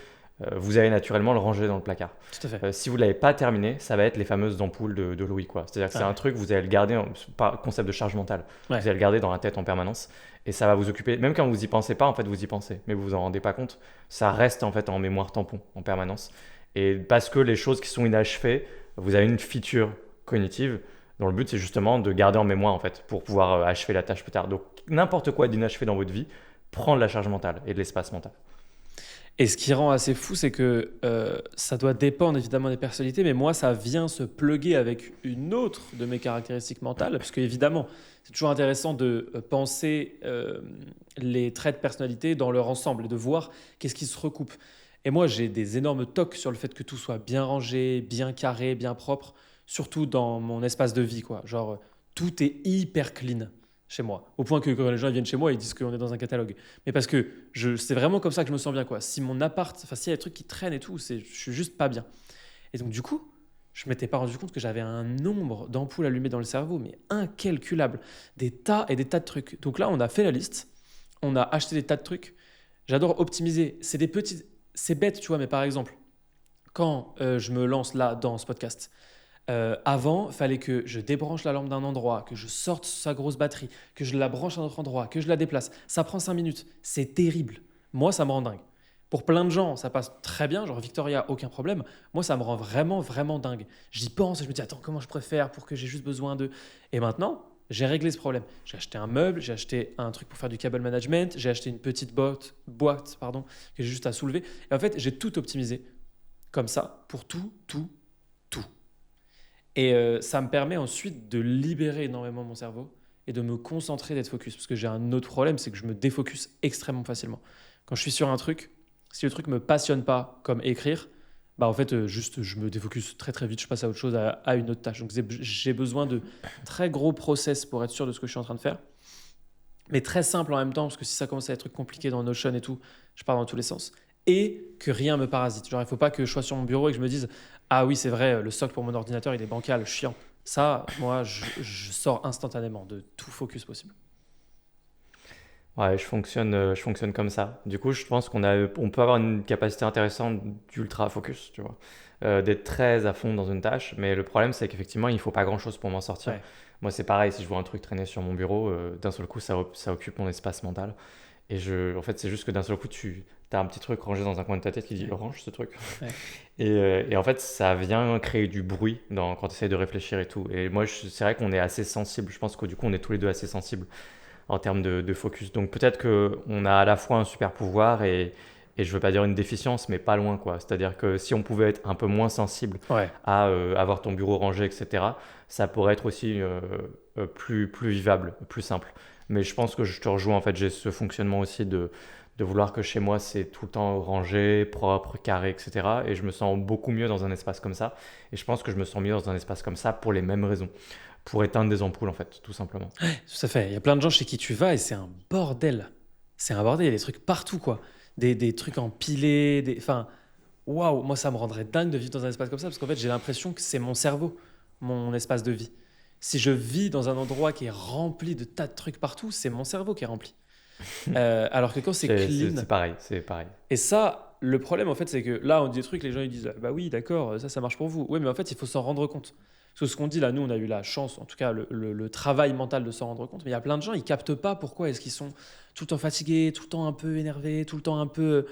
vous allez naturellement le ranger dans le placard. Tout à fait. Si vous ne l'avez pas terminé, ça va être les fameuses ampoules de Louis, quoi. C'est-à-dire que c'est Ah un truc, vous allez le garder, pas concept de charge mentale, ouais. vous allez le garder dans la tête en permanence et ça va vous occuper, même quand vous y pensez pas, en fait, vous y pensez, mais vous vous en rendez pas compte. Ça reste en fait en mémoire tampon en permanence. Et parce que les choses qui sont inachevées, vous avez une feature cognitive dont le but c'est justement de garder en mémoire en fait pour pouvoir achever la tâche plus tard. Donc n'importe quoi d'inachevé dans votre vie prend de la charge mentale et de l'espace mental. Et ce qui rend assez fou, c'est que ça doit dépendre évidemment des personnalités, mais moi, ça vient se plugger avec une autre de mes caractéristiques mentales, parce que évidemment, c'est toujours intéressant de penser les traits de personnalité dans leur ensemble et de voir qu'est-ce qui se recoupe. Et moi, j'ai des énormes tocs sur le fait que tout soit bien rangé, bien carré, bien propre, surtout dans mon espace de vie, quoi. Genre, tout est hyper clean chez moi. Au point que quand les gens viennent chez moi, ils disent qu'on est dans un catalogue. Mais parce que c'est vraiment comme ça que je me sens bien, quoi. Si mon appart, enfin, s'il y a des trucs qui traînent et tout, je suis juste pas bien. Et donc, du coup, je m'étais pas rendu compte que j'avais un nombre d'ampoules allumées dans le cerveau, mais incalculable. Des tas et des tas de trucs. Donc là, on a fait la liste, on a acheté des tas de trucs. J'adore optimiser. C'est des petites... C'est bête, tu vois, mais par exemple, quand je me lance là dans ce podcast, avant, il fallait que je débranche la lampe d'un endroit, que je sorte sa grosse batterie, que je la branche à un autre endroit, que je la déplace. Ça prend 5 minutes. C'est terrible. Moi, ça me rend dingue. Pour plein de gens, ça passe très bien. Genre Victoria, aucun problème. Moi, ça me rend vraiment, vraiment dingue. J'y pense et je me dis, attends, comment je préfère pour que j'ai juste besoin de... Et maintenant, j'ai réglé ce problème. J'ai acheté un meuble, j'ai acheté un truc pour faire du cable management, j'ai acheté une petite boîte pardon, que j'ai juste à soulever. Et en fait, j'ai tout optimisé comme ça pour tout. Et ça me permet ensuite de libérer énormément mon cerveau et de me concentrer, d'être focus. Parce que j'ai un autre problème, c'est que je me défocus extrêmement facilement. Quand je suis sur un truc, si le truc me passionne pas, comme écrire, bah en fait, juste je me défocus très très vite, je passe à autre chose, à une autre tâche. Donc j'ai besoin de très gros process pour être sûr de ce que je suis en train de faire. Mais très simple en même temps, parce que si ça commence à être trucs compliqués dans Notion et tout, je pars dans tous les sens. Et que rien me parasite. Genre, il ne faut pas que je sois sur mon bureau et que je me dise ah oui, c'est vrai, le socle pour mon ordinateur, il est bancal, chiant. Ça, moi, je sors instantanément de tout focus possible. Ouais, je fonctionne comme ça. Du coup, je pense on peut avoir une capacité intéressante d'ultra focus, tu vois, d'être très à fond dans une tâche. Mais le problème, c'est qu'effectivement, il faut pas grand-chose pour m'en sortir. Ouais. Moi, c'est pareil. Si je vois un truc traîner sur mon bureau, d'un seul coup, ça occupe mon espace mental. Et en fait, c'est juste que d'un seul coup, tu as un petit truc rangé dans un coin de ta tête qui dit Ouais. range ce truc. Ouais. Et en fait, ça vient créer du bruit quand tu essaies de réfléchir et tout. Et moi, c'est vrai qu'on est assez sensible. Je pense que du coup, on est tous les deux assez sensibles en termes de focus. Donc peut-être qu'on a à la fois un super pouvoir et je veux pas dire une déficience, mais pas loin, quoi. C'est-à-dire que si on pouvait être un peu moins sensible Ouais. à avoir ton bureau rangé, etc., ça pourrait être aussi plus vivable, plus simple. Mais je pense que je te rejoins, en fait, j'ai ce fonctionnement aussi de vouloir que chez moi, c'est tout le temps rangé, propre, carré, etc. Et je me sens beaucoup mieux dans un espace comme ça. Et je pense que je me sens mieux dans un espace comme ça pour les mêmes raisons. Pour éteindre des ampoules, en fait, tout simplement. Tout à fait. Il y a plein de gens chez qui tu vas et c'est un bordel. C'est un bordel. Il y a des trucs partout, quoi. Des trucs empilés. Enfin, waouh, moi, ça me rendrait dingue de vivre dans un espace comme ça parce qu'en fait, j'ai l'impression que c'est mon cerveau, mon espace de vie. Si je vis dans un endroit qui est rempli de tas de trucs partout, c'est mon cerveau qui est rempli. Alors que quand c'est clean. C'est pareil, c'est pareil. Et ça, le problème, en fait, c'est que là, on dit des trucs, les gens ils disent bah oui, d'accord, ça marche pour vous. Oui, mais en fait, il faut s'en rendre compte. Parce que ce qu'on dit là, nous, on a eu la chance, en tout cas, le travail mental de s'en rendre compte. Mais il y a plein de gens, ils captent pas pourquoi est-ce qu'ils sont tout le temps fatigués, tout le temps un peu énervés, tout le temps un peu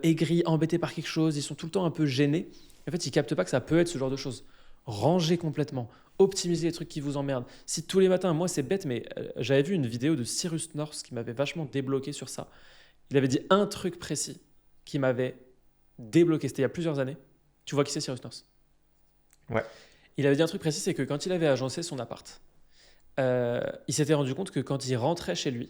aigris, embêtés par quelque chose. Ils sont tout le temps un peu gênés. En fait, ils captent pas que ça peut être ce genre de choses. Ranger complètement, optimiser les trucs qui vous emmerdent. Si tous les matins, moi, c'est bête, mais j'avais vu une vidéo de Cyrus North qui m'avait vachement débloqué sur ça. Il avait dit un truc précis qui m'avait débloqué. C'était il y a plusieurs années. Tu vois qui c'est Cyrus North? Ouais. Il avait dit un truc précis, c'est que quand il avait agencé son appart, il s'était rendu compte que quand il rentrait chez lui,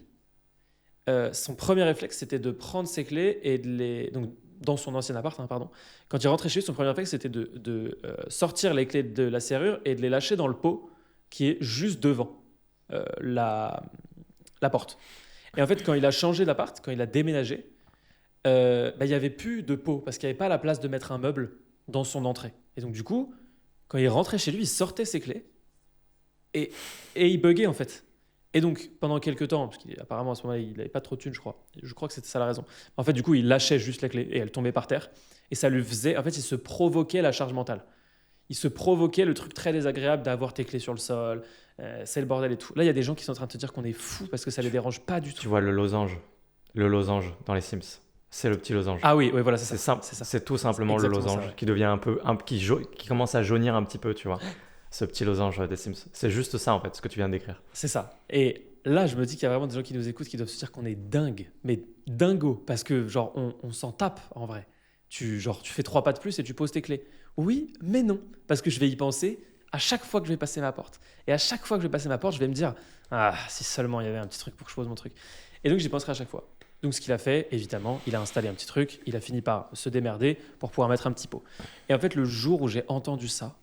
son premier réflexe, c'était de prendre ses clés et de les... Donc, dans son ancien appart, hein, pardon. Quand il rentrait chez lui, son premier réflexe, c'était de sortir les clés de la serrure et de les lâcher dans le pot qui est juste devant la porte. Et en fait, quand il a changé d'appart, quand il a déménagé, il n'y avait plus de pot parce qu'il n'y avait pas la place de mettre un meuble dans son entrée. Et donc, du coup, quand il rentrait chez lui, il sortait ses clés et il buguait en fait. Et donc, pendant quelques temps, parce qu'apparemment à ce moment-là, il n'avait pas trop de thunes, je crois. Je crois que c'était ça la raison. En fait, du coup, il lâchait juste la clé et elle tombait par terre. Et ça lui faisait. En fait, il se provoquait la charge mentale. Il se provoquait le truc très désagréable d'avoir tes clés sur le sol. C'est le bordel et tout. Là, il y a des gens qui sont en train de te dire qu'on est fou parce que ça les dérange pas du tout. Tu vois le losange dans les Sims. C'est le petit losange. Ah oui, voilà, C'est c'est simple, ça. c'est tout simplement C'est le exactement losange ça, ouais. qui devient qui commence à jaunir un petit peu, tu vois. Ce petit losange des Sims. C'est juste ça en fait, ce que tu viens de décrire. C'est ça. Et là, je me dis qu'il y a vraiment des gens qui nous écoutent qui doivent se dire qu'on est dingue, mais dingo, parce que genre on s'en tape en vrai. Tu fais 3 pas de plus et tu poses tes clés. Oui, mais non, parce que je vais y penser à chaque fois que je vais passer ma porte. Et à chaque fois que je vais passer ma porte, je vais me dire ah, si seulement il y avait un petit truc pour que je pose mon truc. Et donc j'y penserai à chaque fois. Donc ce qu'il a fait, évidemment, il a installé un petit truc, il a fini par se démerder pour pouvoir mettre un petit pot. Et en fait, le jour où j'ai entendu ça,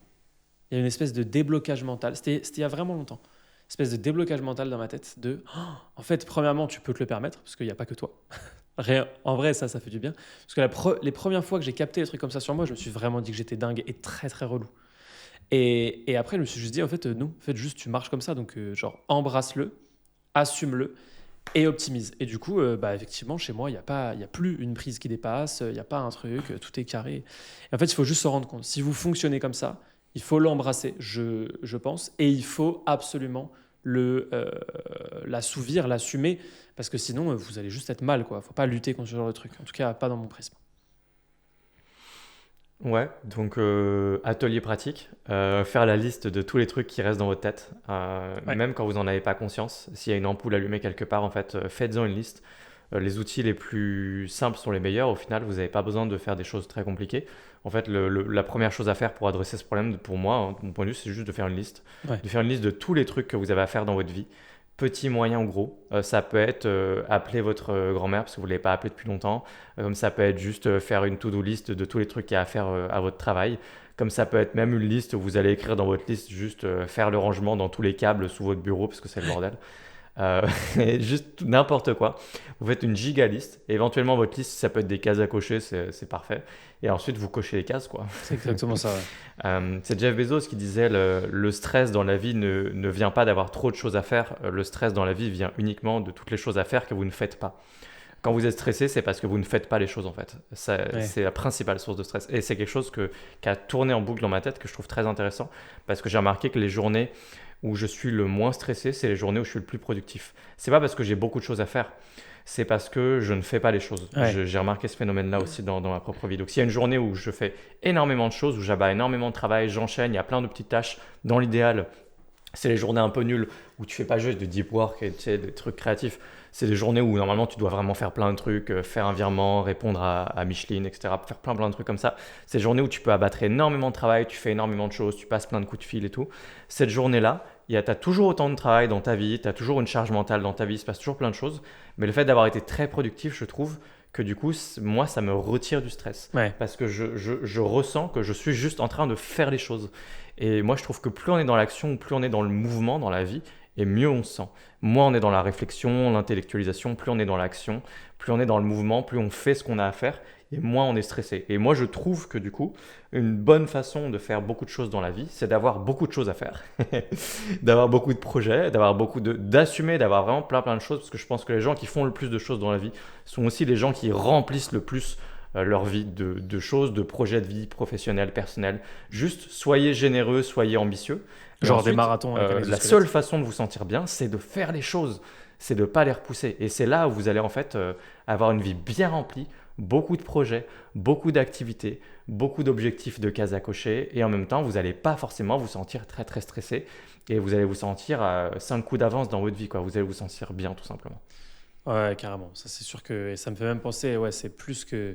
il y a une espèce de déblocage mental. C'était il y a vraiment longtemps. Une espèce de déblocage mental dans ma tête de oh, en fait, premièrement, tu peux te le permettre parce qu'il n'y a pas que toi. En vrai, ça fait du bien. Parce que les premières fois que j'ai capté des trucs comme ça sur moi, je me suis vraiment dit que j'étais dingue et très très relou. Et après, je me suis juste dit, en fait, non, en fait, juste tu marches comme ça. Donc, genre, embrasse-le, assume-le. et optimise. Et du coup, effectivement, chez moi, il y a plus une prise qui dépasse, il n'y a pas un truc, tout est carré. Et en fait, il faut juste se rendre compte. Si vous fonctionnez comme ça, il faut l'embrasser, je pense, et il faut absolument l'assouvir, l'assumer, parce que sinon, vous allez juste être mal, quoi. Il ne faut pas lutter contre ce genre de truc. En tout cas, pas dans mon prisme. Ouais, donc atelier pratique, faire la liste de tous les trucs qui restent dans votre tête, Ouais. même quand vous n'en avez pas conscience. S'il y a une ampoule allumée quelque part, en fait, faites-en une liste. Les outils les plus simples sont les meilleurs. Au final, vous n'avez pas besoin de faire des choses très compliquées. En fait, la première chose à faire pour adresser ce problème, pour moi, hein, de mon point de vue, c'est juste de faire une liste. Ouais. De faire une liste de tous les trucs que vous avez à faire dans votre vie, petit, moyen ou gros. Ça peut être appeler votre grand-mère parce que vous ne l'avez pas appelée depuis longtemps. Comme ça peut être juste faire une to-do list de tous les trucs qu'il y a à faire à votre travail. Comme ça peut être même une liste où vous allez écrire dans votre liste juste faire le rangement dans tous les câbles sous votre bureau parce que c'est le bordel. Euh, juste n'importe quoi. Vous faites une giga liste. Et éventuellement, votre liste, ça peut être des cases à cocher, c'est parfait. Et ensuite, vous cochez les cases, quoi. C'est exactement ça, ouais. C'est Jeff Bezos qui disait le stress dans la vie ne vient pas d'avoir trop de choses à faire. Le stress dans la vie vient uniquement de toutes les choses à faire que vous ne faites pas. Quand vous êtes stressé, c'est parce que vous ne faites pas les choses en fait. Ouais. C'est la principale source de stress. Et c'est quelque chose qui a tourné en boucle dans ma tête que je trouve très intéressant parce que j'ai remarqué que les journées où je suis le moins stressé, c'est les journées où je suis le plus productif. C'est pas parce que j'ai beaucoup de choses à faire, c'est parce que je ne fais pas les choses. Ouais. J'ai remarqué ce phénomène-là aussi dans ma propre vie. Donc s'il y a une journée où je fais énormément de choses, où j'abats énormément de travail, j'enchaîne, il y a plein de petites tâches, dans l'idéal, c'est les journées un peu nulles où tu fais pas juste de deep work et tu sais, des trucs créatifs. C'est des journées où normalement tu dois vraiment faire plein de trucs, faire un virement, répondre à Micheline, etc. Faire plein de trucs comme ça. C'est des journées où tu peux abattre énormément de travail, tu fais énormément de choses, tu passes plein de coups de fil et tout. Cette journée-là, tu as toujours autant de travail dans ta vie, tu as toujours une charge mentale dans ta vie, il se passe toujours plein de choses. Mais le fait d'avoir été très productif, je trouve que du coup, moi, ça me retire du stress. Ouais. Parce que je ressens que je suis juste en train de faire les choses. Et moi, je trouve que plus on est dans l'action, plus on est dans le mouvement dans la vie, et mieux on se sent. Moins on est dans la réflexion, l'intellectualisation, plus on est dans l'action, plus on est dans le mouvement, plus on fait ce qu'on a à faire, et moins on est stressé. Et moi, je trouve que du coup, une bonne façon de faire beaucoup de choses dans la vie, c'est d'avoir beaucoup de choses à faire, d'avoir beaucoup de projets, d'assumer, d'avoir vraiment plein de choses, parce que je pense que les gens qui font le plus de choses dans la vie sont aussi les gens qui remplissent le plus leur vie de choses, de projets de vie professionnels, personnels. Juste soyez généreux, soyez ambitieux. Et Genre ensuite, des marathons avec un la exosquelette. seule façon de vous sentir bien, c'est de faire les choses, c'est de ne pas les repousser. Et c'est là où vous allez en fait avoir une vie bien remplie, beaucoup de projets, beaucoup d'activités, beaucoup d'objectifs de cases à cocher. Et en même temps, vous n'allez pas forcément vous sentir très stressé. Et vous allez vous sentir à 5 coups d'avance dans votre vie, quoi. Vous allez vous sentir bien, tout simplement. Ouais, carrément. Ça, c'est sûr que et ça me fait même penser, ouais, c'est plus que.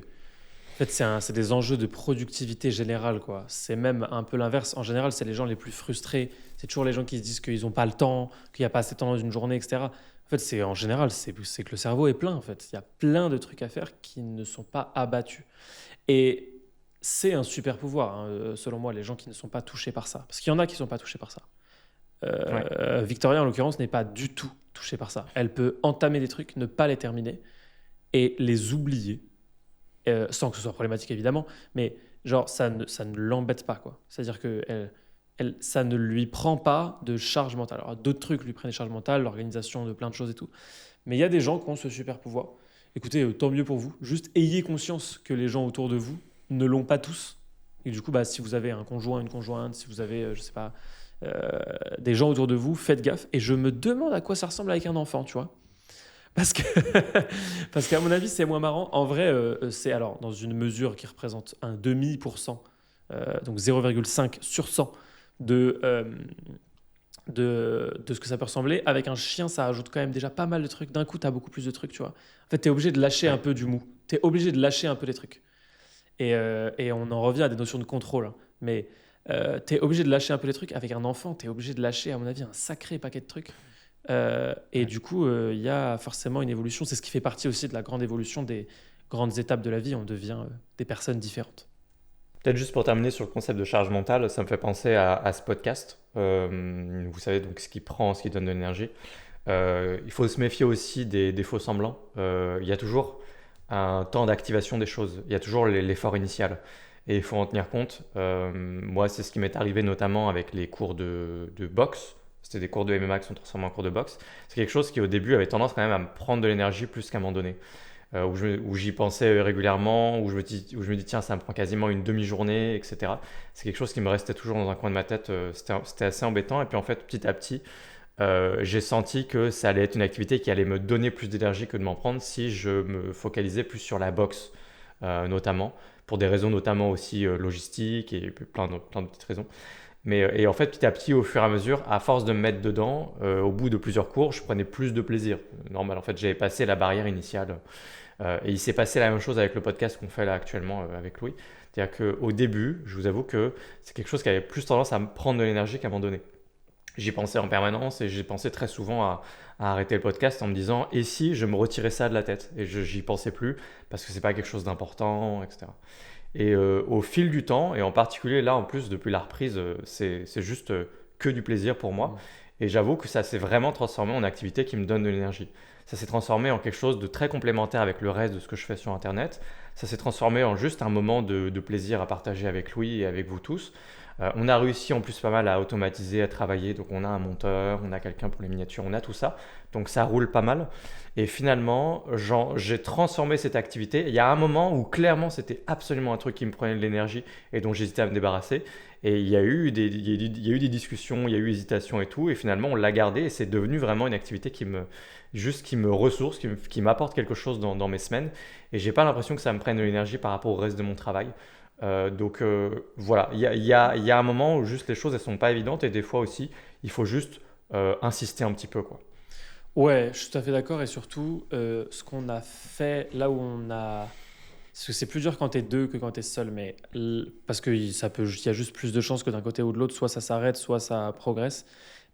En fait, c'est des enjeux de productivité générale, quoi. C'est même un peu l'inverse. En général, c'est les gens les plus frustrés. C'est toujours les gens qui se disent qu'ils n'ont pas le temps, qu'il n'y a pas assez de temps dans une journée, etc. En fait, en général, c'est que le cerveau est plein, en fait. Il y a plein de trucs à faire qui ne sont pas abattus. Et c'est un super pouvoir, hein, selon moi, les gens qui ne sont pas touchés par ça. Parce qu'il y en a qui ne sont pas touchés par ça. Ouais. Victoria, en l'occurrence, n'est pas du tout touchée par ça. Elle peut entamer des trucs, ne pas les terminer et les oublier. Sans que ce soit problématique évidemment, mais genre ça ne l'embête pas, quoi. C'est-à-dire que ça ne lui prend pas de charge mentale. Alors d'autres trucs lui prennent des charges mentales, l'organisation de plein de choses et tout. Mais il y a des gens qui ont ce super pouvoir. Écoutez, tant mieux pour vous. Juste ayez conscience que les gens autour de vous ne l'ont pas tous. Et du coup, si vous avez un conjoint, une conjointe, si vous avez, je sais pas, des gens autour de vous, faites gaffe. Et je me demande à quoi ça ressemble avec un enfant, tu vois. Parce que parce qu'à mon avis, c'est moins marrant. En vrai, c'est alors dans une mesure qui représente un demi pour cent, donc 0,5 sur 100 de, de ce que ça peut ressembler. Avec un chien, ça ajoute quand même déjà pas mal de trucs. D'un coup, tu as beaucoup plus de trucs, tu vois. En fait, tu es obligé de lâcher un peu du mou. Tu es obligé de lâcher un peu des trucs. Et on en revient à des notions de contrôle, hein. Mais tu es obligé de lâcher un peu des trucs. Avec un enfant, tu es obligé de lâcher, à mon avis, un sacré paquet de trucs. Et du coup, il y a forcément une évolution. C'est ce qui fait partie aussi de la grande évolution des grandes étapes de la vie. On devient des personnes différentes. Peut-être juste pour terminer sur le concept de charge mentale, ça me fait penser à ce podcast. Vous savez, donc ce qui prend, ce qui donne de l'énergie. Il faut se méfier aussi des faux semblants. Il y a toujours un temps d'activation des choses. Il y a toujours l'effort initial. Et il faut en tenir compte. Moi, c'est ce qui m'est arrivé notamment avec les cours de boxe. C'était des cours de MMA qui sont transformés en cours de boxe. C'est quelque chose qui au début avait tendance quand même à me prendre de l'énergie plus qu'à m'en donner. Où j'y pensais régulièrement, où je me dis tiens, ça me prend quasiment une demi-journée, etc. C'est quelque chose qui me restait toujours dans un coin de ma tête. C'était assez embêtant. Et puis en fait, petit à petit, j'ai senti que ça allait être une activité qui allait me donner plus d'énergie que de m'en prendre si je me focalisais plus sur la boxe, notamment, pour des raisons notamment aussi logistiques et plein de petites raisons. Et en fait, petit à petit, au fur et à mesure, à force de me mettre dedans, au bout de plusieurs cours, je prenais plus de plaisir. Normal, en fait, j'avais passé la barrière initiale. Et il s'est passé la même chose avec le podcast qu'on fait là actuellement avec Louis. C'est-à-dire qu'au début, je vous avoue que c'est quelque chose qui avait plus tendance à me prendre de l'énergie qu'à m'en donner. J'y pensais en permanence et j'ai pensé très souvent à arrêter le podcast en me disant et si je me retirais ça de la tête et j'y pensais plus parce que c'est pas quelque chose d'important, etc. Et au fil du temps, et en particulier là en plus depuis la reprise, c'est juste que du plaisir pour moi. Et j'avoue que ça s'est vraiment transformé en activité qui me donne de l'énergie. Ça s'est transformé en quelque chose de très complémentaire avec le reste de ce que je fais sur Internet. Ça s'est transformé en juste un moment de plaisir à partager avec Louis et avec vous tous. On a réussi en plus pas mal à automatiser, à travailler. Donc on a un monteur, on a quelqu'un pour les miniatures, on a tout ça. Donc ça roule pas mal. Et finalement, j'ai transformé cette activité. Il y a un moment où clairement c'était absolument un truc qui me prenait de l'énergie et dont j'hésitais à me débarrasser. Et il y a eu des discussions, il y a eu hésitation et tout. Et finalement, on l'a gardé et c'est devenu vraiment une activité qui me ressource, qui m'apporte quelque chose dans mes semaines. Et j'ai pas l'impression que ça me prenne de l'énergie par rapport au reste de mon travail. Donc voilà, il y a un moment où juste les choses elles sont pas évidentes et des fois aussi il faut juste insister un petit peu quoi. Ouais, je suis tout à fait d'accord. Et surtout, ce qu'on a fait là où on a. Parce que c'est plus dur quand t'es deux que quand t'es seul, mais parce qu'il y a juste plus de chances que d'un côté ou de l'autre, soit ça s'arrête, soit ça progresse.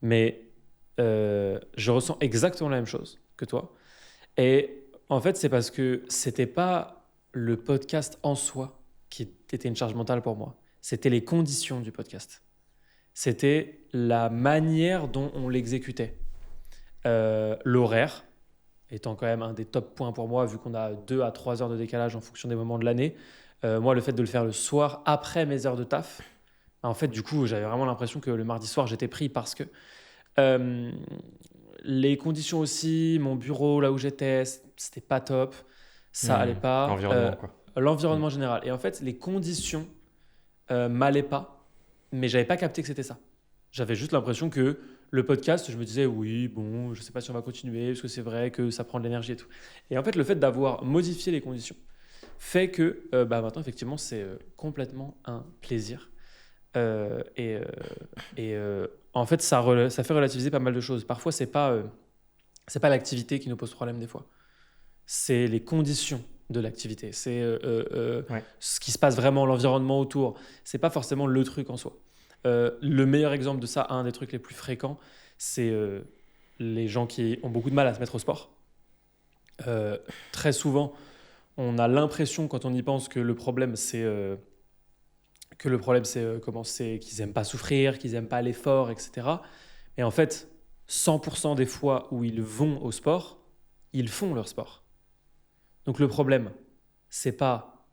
Mais je ressens exactement la même chose que toi. Et en fait, c'est parce que c'était pas le podcast en soi qui était une charge mentale pour moi. C'était les conditions du podcast. C'était la manière dont on l'exécutait. L'horaire étant quand même un des top points pour moi, vu qu'on a 2 à 3 heures de décalage en fonction des moments de l'année. Moi, le fait de le faire le soir, après mes heures de taf, en fait, du coup, j'avais vraiment l'impression que le mardi soir, j'étais pris parce que les conditions aussi, mon bureau, là où j'étais, c'était pas top. Ça allait pas. L'environnement quoi. L'environnement général. Et en fait, les conditions m'allaient pas, mais j'avais pas capté que c'était ça. J'avais juste l'impression que le podcast, je me disais oui, bon, je sais pas si on va continuer, parce que c'est vrai que ça prend de l'énergie et tout. Et en fait, le fait d'avoir modifié les conditions fait que maintenant, effectivement, c'est complètement un plaisir. En fait, ça fait relativiser pas mal de choses. Parfois, c'est pas l'activité qui nous pose problème des fois. C'est les conditions de l'activité. C'est Ouais. ce qui se passe vraiment, l'environnement autour. C'est pas forcément le truc en soi. Le meilleur exemple de ça, un des trucs les plus fréquents, c'est les gens qui ont beaucoup de mal à se mettre au sport. Très souvent, on a l'impression, quand on y pense, que le problème, c'est qu'ils n'aiment pas souffrir, qu'ils n'aiment pas l'effort, etc. Et en fait, 100% des fois où ils vont au sport, ils font leur sport. Donc le problème, c'est pas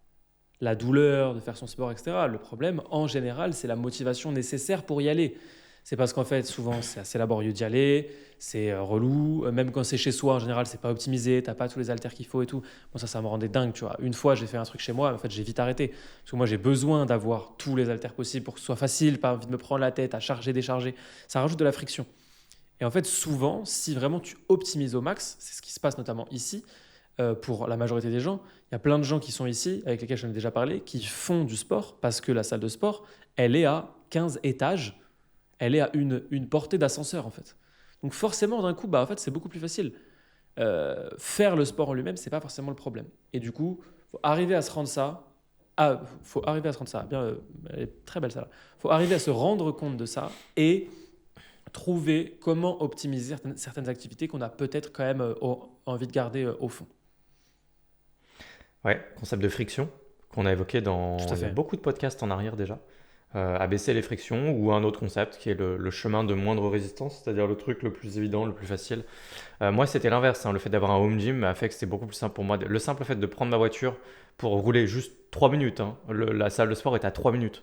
la douleur de faire son sport, etc. Le problème, en général, c'est la motivation nécessaire pour y aller. C'est parce qu'en fait, souvent, c'est assez laborieux d'y aller, c'est relou. Même quand c'est chez soi, en général, c'est pas optimisé, t'as pas tous les haltères qu'il faut et tout. Bon, ça me rendait dingue, tu vois. Une fois, j'ai fait un truc chez moi, mais en fait, j'ai vite arrêté. Parce que moi, j'ai besoin d'avoir tous les haltères possibles pour que ce soit facile, pas envie de me prendre la tête à charger, décharger. Ça rajoute de la friction. Et en fait, souvent, si vraiment tu optimises au max, c'est ce qui se passe notamment ici, pour la majorité des gens, il y a plein de gens qui sont ici, avec lesquels j'en ai déjà parlé, qui font du sport parce que la salle de sport, elle est à 15 étages, elle est à une portée d'ascenseur en fait. Donc forcément, d'un coup, en fait, c'est beaucoup plus facile. Faire le sport en lui-même, c'est pas forcément le problème. Et du coup, faut arriver à se rendre ça. Faut arriver à se rendre ça. Bien, elle est très belle ça. Faut arriver à se rendre compte de ça et trouver comment optimiser certaines activités qu'on a peut-être quand même envie de garder au fond. Ouais, concept de friction qu'on a évoqué dans Tout à il y a fait. beaucoup de podcasts en arrière déjà. Abaisser les frictions ou un autre concept qui est le chemin de moindre résistance, c'est-à-dire le truc le plus évident, le plus facile. Moi, c'était l'inverse, hein. Le fait d'avoir un home gym a fait que c'était beaucoup plus simple pour moi. Le simple fait de prendre ma voiture pour rouler juste 3 minutes, hein. La salle de sport est à 3 minutes.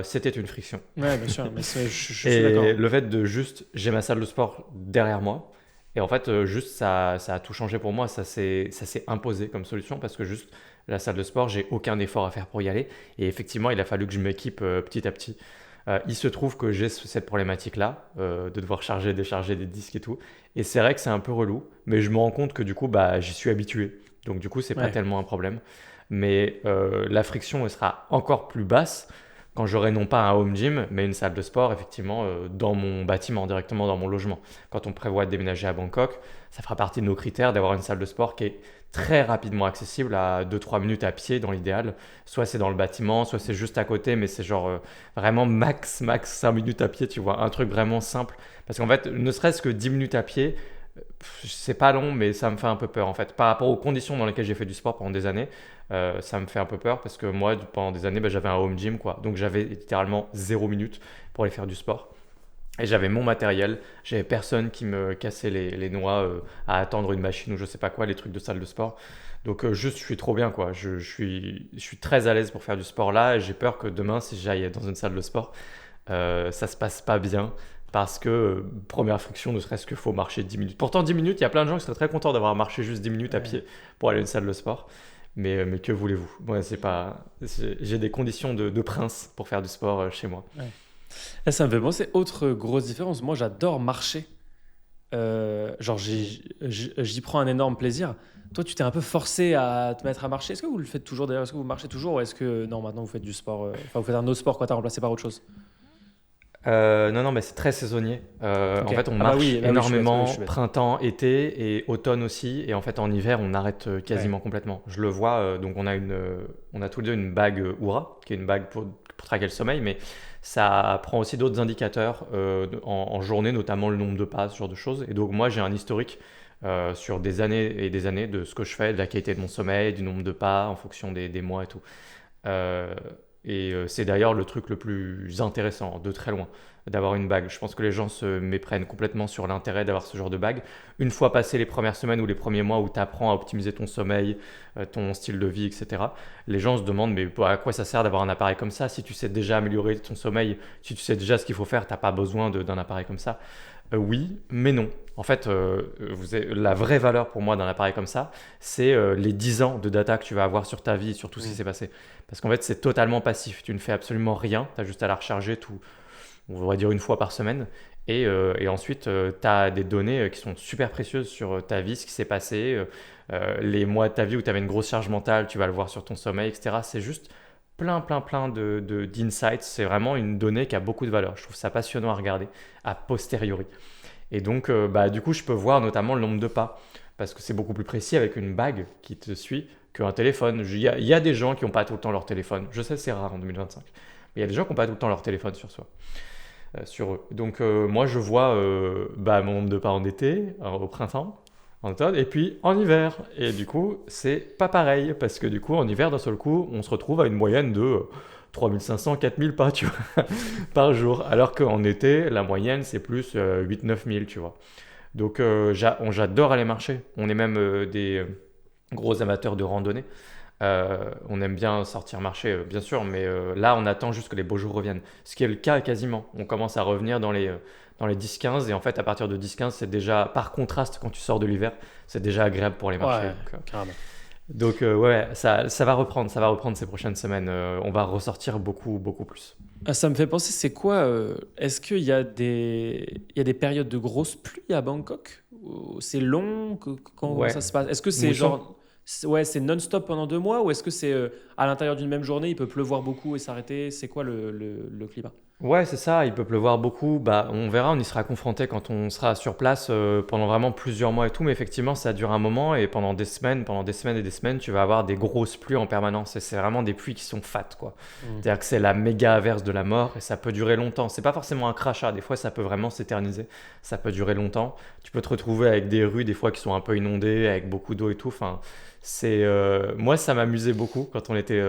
c'était une friction. Ouais, bien sûr, mais je suis d'accord. Et le fait de juste, j'ai ma salle de sport derrière moi. Et en fait, juste, ça a tout changé pour moi. Ça s'est imposé comme solution parce que juste, la salle de sport, j'ai aucun effort à faire pour y aller. Et effectivement, il a fallu que je m'équipe petit à petit. Il se trouve que j'ai cette problématique-là, de devoir charger, décharger des disques et tout. Et c'est vrai que c'est un peu relou, mais je me rends compte que du coup, bah, j'y suis habitué. Donc du coup, c'est pas Ouais. tellement un problème. Mais la friction, elle sera encore plus basse quand j'aurai non pas un home gym, mais une salle de sport, effectivement, dans mon bâtiment, directement dans mon logement. Quand on prévoit de déménager à Bangkok, ça fera partie de nos critères d'avoir une salle de sport qui est très rapidement accessible à 2-3 minutes à pied dans l'idéal. Soit c'est dans le bâtiment, soit c'est juste à côté, mais c'est genre vraiment max 5 minutes à pied, tu vois, un truc vraiment simple. Parce qu'en fait, ne serait-ce que 10 minutes à pied, c'est pas long, mais ça me fait un peu peur en fait. Par rapport aux conditions dans lesquelles j'ai fait du sport pendant des années, ça me fait un peu peur parce que moi, pendant des années, bah, j'avais un home gym quoi. Donc j'avais littéralement 0 minutes pour aller faire du sport. Et j'avais mon matériel, j'avais personne qui me cassait les noix à attendre une machine ou je sais pas quoi, les trucs de salle de sport. Donc juste, je suis trop bien quoi. Je suis très à l'aise pour faire du sport là et j'ai peur que demain, si j'aille dans une salle de sport, ça se passe pas bien parce que première friction, ne serait-ce qu'il faut marcher 10 minutes. Pourtant 10 minutes, il y a plein de gens qui seraient très contents d'avoir marché juste 10 minutes à Ouais. pied pour aller à une salle de sport. Mais que voulez-vous? Moi, c'est pas... J'ai des conditions de prince pour faire du sport chez moi. Ouais. Là, ça me fait penser, autre grosse différence. Moi, j'adore marcher. Genre, j'y prends un énorme plaisir. Toi, tu t'es un peu forcé à te mettre à marcher. Est-ce que vous le faites toujours d'ailleurs? Est-ce que vous marchez toujours? Ou est-ce que non, maintenant vous faites du sport? Enfin, vous faites un autre sport, quoi. T'as remplacé par autre chose? Non, non, mais c'est très saisonnier. Ok. En fait, on Ah bah marche oui, je suis bête. Oui, énormément je suis bête. printemps, été et automne aussi. Et en fait, en hiver, on arrête Ouais. quasiment complètement. Je le vois, donc on a tous les deux une bague Oura, qui est une bague pour traquer le sommeil, mais ça prend aussi d'autres indicateurs en journée, notamment le nombre de pas, ce genre de choses. Et donc, moi, j'ai un historique sur des années et des années de ce que je fais, de la qualité de mon sommeil, du nombre de pas en fonction des mois et tout. Euh, c'est d'ailleurs le truc le plus intéressant, de très loin, d'avoir une bague. Je pense que les gens se méprennent complètement sur l'intérêt d'avoir ce genre de bague. Une fois passé les premières semaines ou les premiers mois où tu apprends à optimiser ton sommeil, ton style de vie, etc., les gens se demandent mais à quoi ça sert d'avoir un appareil comme ça si tu sais déjà améliorer ton sommeil, si tu sais déjà ce qu'il faut faire, t'as pas besoin d'un appareil comme ça. Oui, mais non. En fait, la vraie valeur pour moi d'un appareil comme ça, c'est les 10 ans de data que tu vas avoir sur ta vie, sur tout ce qui Mm. s'est passé. Parce qu'en fait, c'est totalement passif. Tu ne fais absolument rien. Tu as juste à la recharger tout, on va dire une fois par semaine. Et ensuite, tu as des données qui sont super précieuses sur ta vie, ce qui s'est passé, les mois de ta vie où tu avais une grosse charge mentale, tu vas le voir sur ton sommeil, etc. C'est juste plein d'insights. C'est vraiment une donnée qui a beaucoup de valeur. Je trouve ça passionnant à regarder a posteriori. Et donc, bah, du coup, je peux voir notamment le nombre de pas. Parce que c'est beaucoup plus précis avec une bague qui te suit qu'un téléphone. Il y a des gens qui n'ont pas tout le temps leur téléphone. Je sais, c'est rare en 2025. Mais il y a des gens qui n'ont pas tout le temps leur téléphone sur soi, sur eux. Donc, moi, je vois bah, mon nombre de pas en été, au printemps, en automne, et puis en hiver. Et du coup, c'est pas pareil. Parce que du coup, en hiver, d'un seul coup, on se retrouve à une moyenne de 3500, 4000 pas, tu vois, par jour. Alors qu'en été, la moyenne, c'est plus 8-9 000, tu vois. Donc j'adore aller marcher. On est même des gros amateurs de randonnée. On aime bien sortir marcher, bien sûr, mais là, on attend juste que les beaux jours reviennent. Ce qui est le cas quasiment. On commence à revenir dans les 10-15, et en fait, à partir de 10-15, c'est déjà, par contraste, quand tu sors de l'hiver, c'est déjà agréable pour aller marcher. Ouais, carrément. Donc, ouais, ça va reprendre ces prochaines semaines. On va ressortir beaucoup, beaucoup plus. Ah, ça me fait penser, c'est quoi est-ce qu'il y a il y a des périodes de grosses pluies à Bangkok? Ou c'est long? Quand Ouais, ça se passe? Est-ce que c'est mousson. genre. Ouais, c'est non-stop pendant 2 mois? Ou est-ce que c'est à l'intérieur d'une même journée, il peut pleuvoir beaucoup et s'arrêter? C'est quoi le climat? Ouais, c'est ça, il peut pleuvoir beaucoup. Bah, on verra, on y sera confronté quand on sera sur place pendant vraiment plusieurs mois et tout. Mais effectivement, ça dure un moment et pendant des semaines et des semaines, tu vas avoir des grosses pluies en permanence. Et c'est vraiment des pluies qui sont fat, quoi. Hmm. C'est-à-dire que c'est la méga averse de la mort et ça peut durer longtemps. C'est pas forcément un crachat, des fois ça peut vraiment s'éterniser. Ça peut durer longtemps. Tu peux te retrouver avec des rues, des fois qui sont un peu inondées, avec beaucoup d'eau et tout. Enfin, moi, ça m'amusait beaucoup quand on était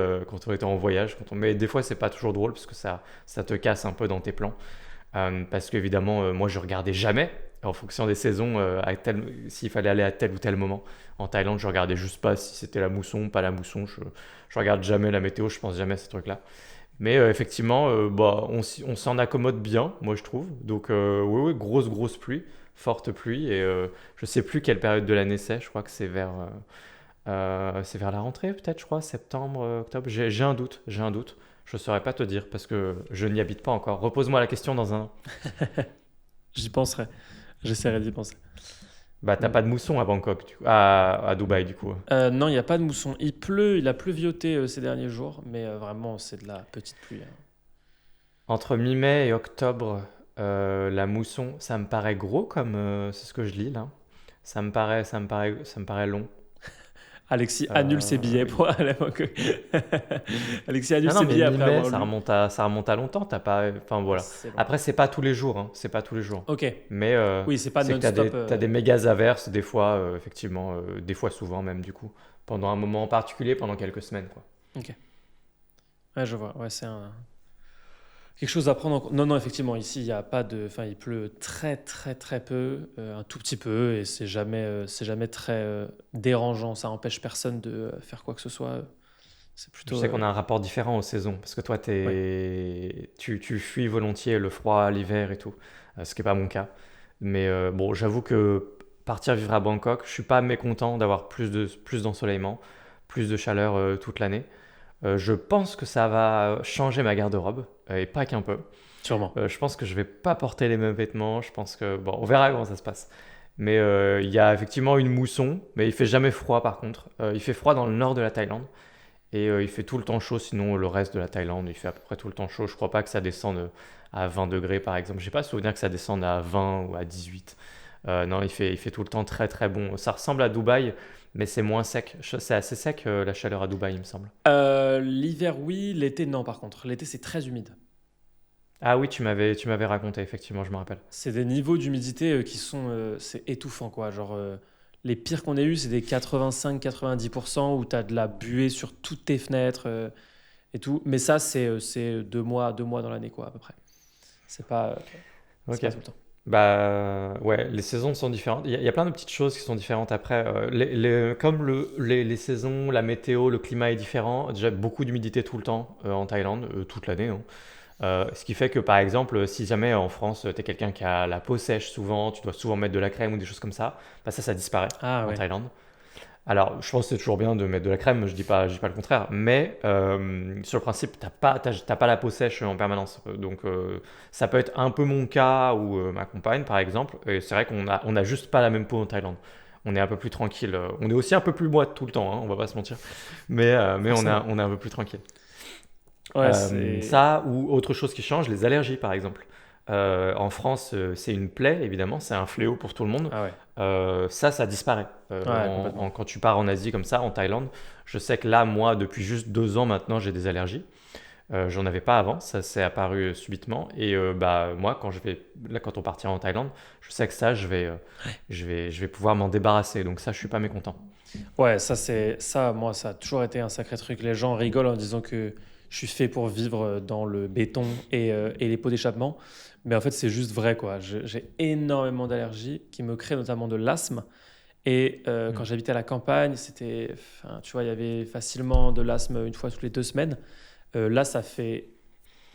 en voyage. Mais des fois, c'est pas toujours drôle parce que ça te casse un peu dans tes plans. Parce qu'évidemment, moi, je regardais jamais en fonction des saisons s'il fallait aller à tel ou tel moment. En Thaïlande, je regardais juste pas si c'était la mousson, pas la mousson. Je regarde jamais la météo, je pense jamais à ces trucs-là. Mais effectivement, on s'en accommode bien, moi je trouve. Donc oui, oui, grosse pluie, forte pluie. Et je sais plus quelle période de l'année c'est. Je crois que c'est vers la rentrée peut-être, je crois, septembre, octobre. J'ai un doute, j'ai un doute. Je saurais pas te dire parce que je n'y habite pas encore. Repose-moi la question dans un an. J'y penserai. J'essaierai d'y penser. Bah t'as Mm. pas de mousson à Bangkok, à Dubaï du coup. Non, il n'y a pas de mousson. Il pleut, il a pleuvioté ces derniers jours, mais vraiment, c'est de la petite pluie, hein. Entre mi-mai et octobre, la mousson, ça me paraît gros comme c'est ce que je lis là. Ça me paraît long. Alexis annule ses billets Oui. pour aller à Bangkok. Alexis annule Non, non, ses mais billets après mi-mai, avoir ça lu. remonte à longtemps. T'as pas, enfin voilà. C'est long. Après, c'est pas tous les jours, hein, c'est pas tous les jours. Ok. Mais Oui, c'est pas c'est que t'as des, non-stop. t'as des méga averses des fois, effectivement, des fois souvent même du coup, pendant un moment en particulier, pendant quelques semaines quoi. Ok. Ouais, je vois. Ouais, quelque chose à prendre en compte. Non, non, effectivement, ici, il y a pas de. Enfin, il pleut très peu, un tout petit peu, et c'est jamais très dérangeant. Ça empêche personne de faire quoi que ce soit. C'est Je plutôt. sais qu'on a un rapport différent aux saisons, parce que toi, Ouais. tu fuis volontiers le froid, l'hiver et tout, ce qui n'est pas mon cas. Mais bon, j'avoue que partir vivre à Bangkok, je suis pas mécontent d'avoir plus d'ensoleillement, plus de chaleur toute l'année. Je pense que ça va changer ma garde-robe, et pas qu'un peu. Sûrement. Je pense que je vais pas porter les mêmes vêtements, je pense que... Bon, on verra comment ça se passe. Mais il y a effectivement une mousson, mais il fait jamais froid par contre. Il fait froid dans le nord de la Thaïlande. Et il fait tout le temps chaud, sinon le reste de la Thaïlande, il fait à peu près tout le temps chaud. Je crois pas que ça descende à 20 degrés par exemple. J'ai pas souvenir que ça descende à 20 ou à 18. Non, il fait tout le temps très bon. Ça ressemble à Dubaï, mais c'est moins sec. C'est assez sec la chaleur à Dubaï, il me semble. L'hiver, oui. L'été, non, par contre. L'été, c'est très humide. Ah oui, tu m'avais raconté, effectivement, je me rappelle. C'est des niveaux d'humidité qui sont. C'est étouffant, quoi. Genre, les pires qu'on ait eu, c'est des 85-90% où tu as de la buée sur toutes tes fenêtres et tout. Mais ça, c'est 2 mois dans l'année, quoi, à peu près. C'est pas, euh, c'est Ok. pas tout le temps. Bah ouais, les saisons sont différentes. Il y a plein de petites choses qui sont différentes après. Comme les saisons, la météo, le climat est différent. Déjà beaucoup d'humidité tout le temps en Thaïlande, toute l'année, hein. Ce qui fait que par exemple, si jamais en France, tu es quelqu'un qui a la peau sèche souvent, tu dois souvent mettre de la crème ou des choses comme ça, bah ça disparaît Ah en ouais. Thaïlande. Alors, je pense que c'est toujours bien de mettre de la crème, je dis pas le contraire, mais sur le principe, t'as pas la peau sèche en permanence. Donc, ça peut être un peu mon cas ou ma compagne, par exemple. Et c'est vrai qu'on a juste pas la même peau en Thaïlande. On est un peu plus tranquille. On est aussi un peu plus moite tout le temps, hein, on va pas se mentir. Mais on Forcément. a, on est un peu plus tranquille. Ouais, c'est. Ça, ou autre chose qui change, les allergies par exemple. En France, c'est une plaie, évidemment, c'est un fléau pour tout le monde. Ah ouais. Ça disparaît. Ouais, complètement. Quand tu pars en Asie comme ça, en Thaïlande, je sais que là, moi, depuis juste 2 ans maintenant, j'ai des allergies. J'en avais pas avant, ça s'est apparu subitement. Et bah, moi, quand on partira en Thaïlande, je sais que ça, je vais pouvoir m'en débarrasser. Donc ça, je suis pas mécontent. Ouais, ça, c'est. Ça, moi, ça a toujours été un sacré truc. Les gens rigolent en disant que je suis fait pour vivre dans le béton et les pots d'échappement. Mais en fait, c'est juste vrai, quoi. J'ai énormément d'allergies qui me créent notamment de l'asthme. Et quand Mm. j'habitais à la campagne, enfin, tu vois, il y avait facilement de l'asthme une fois toutes les 2 semaines. Là, ça fait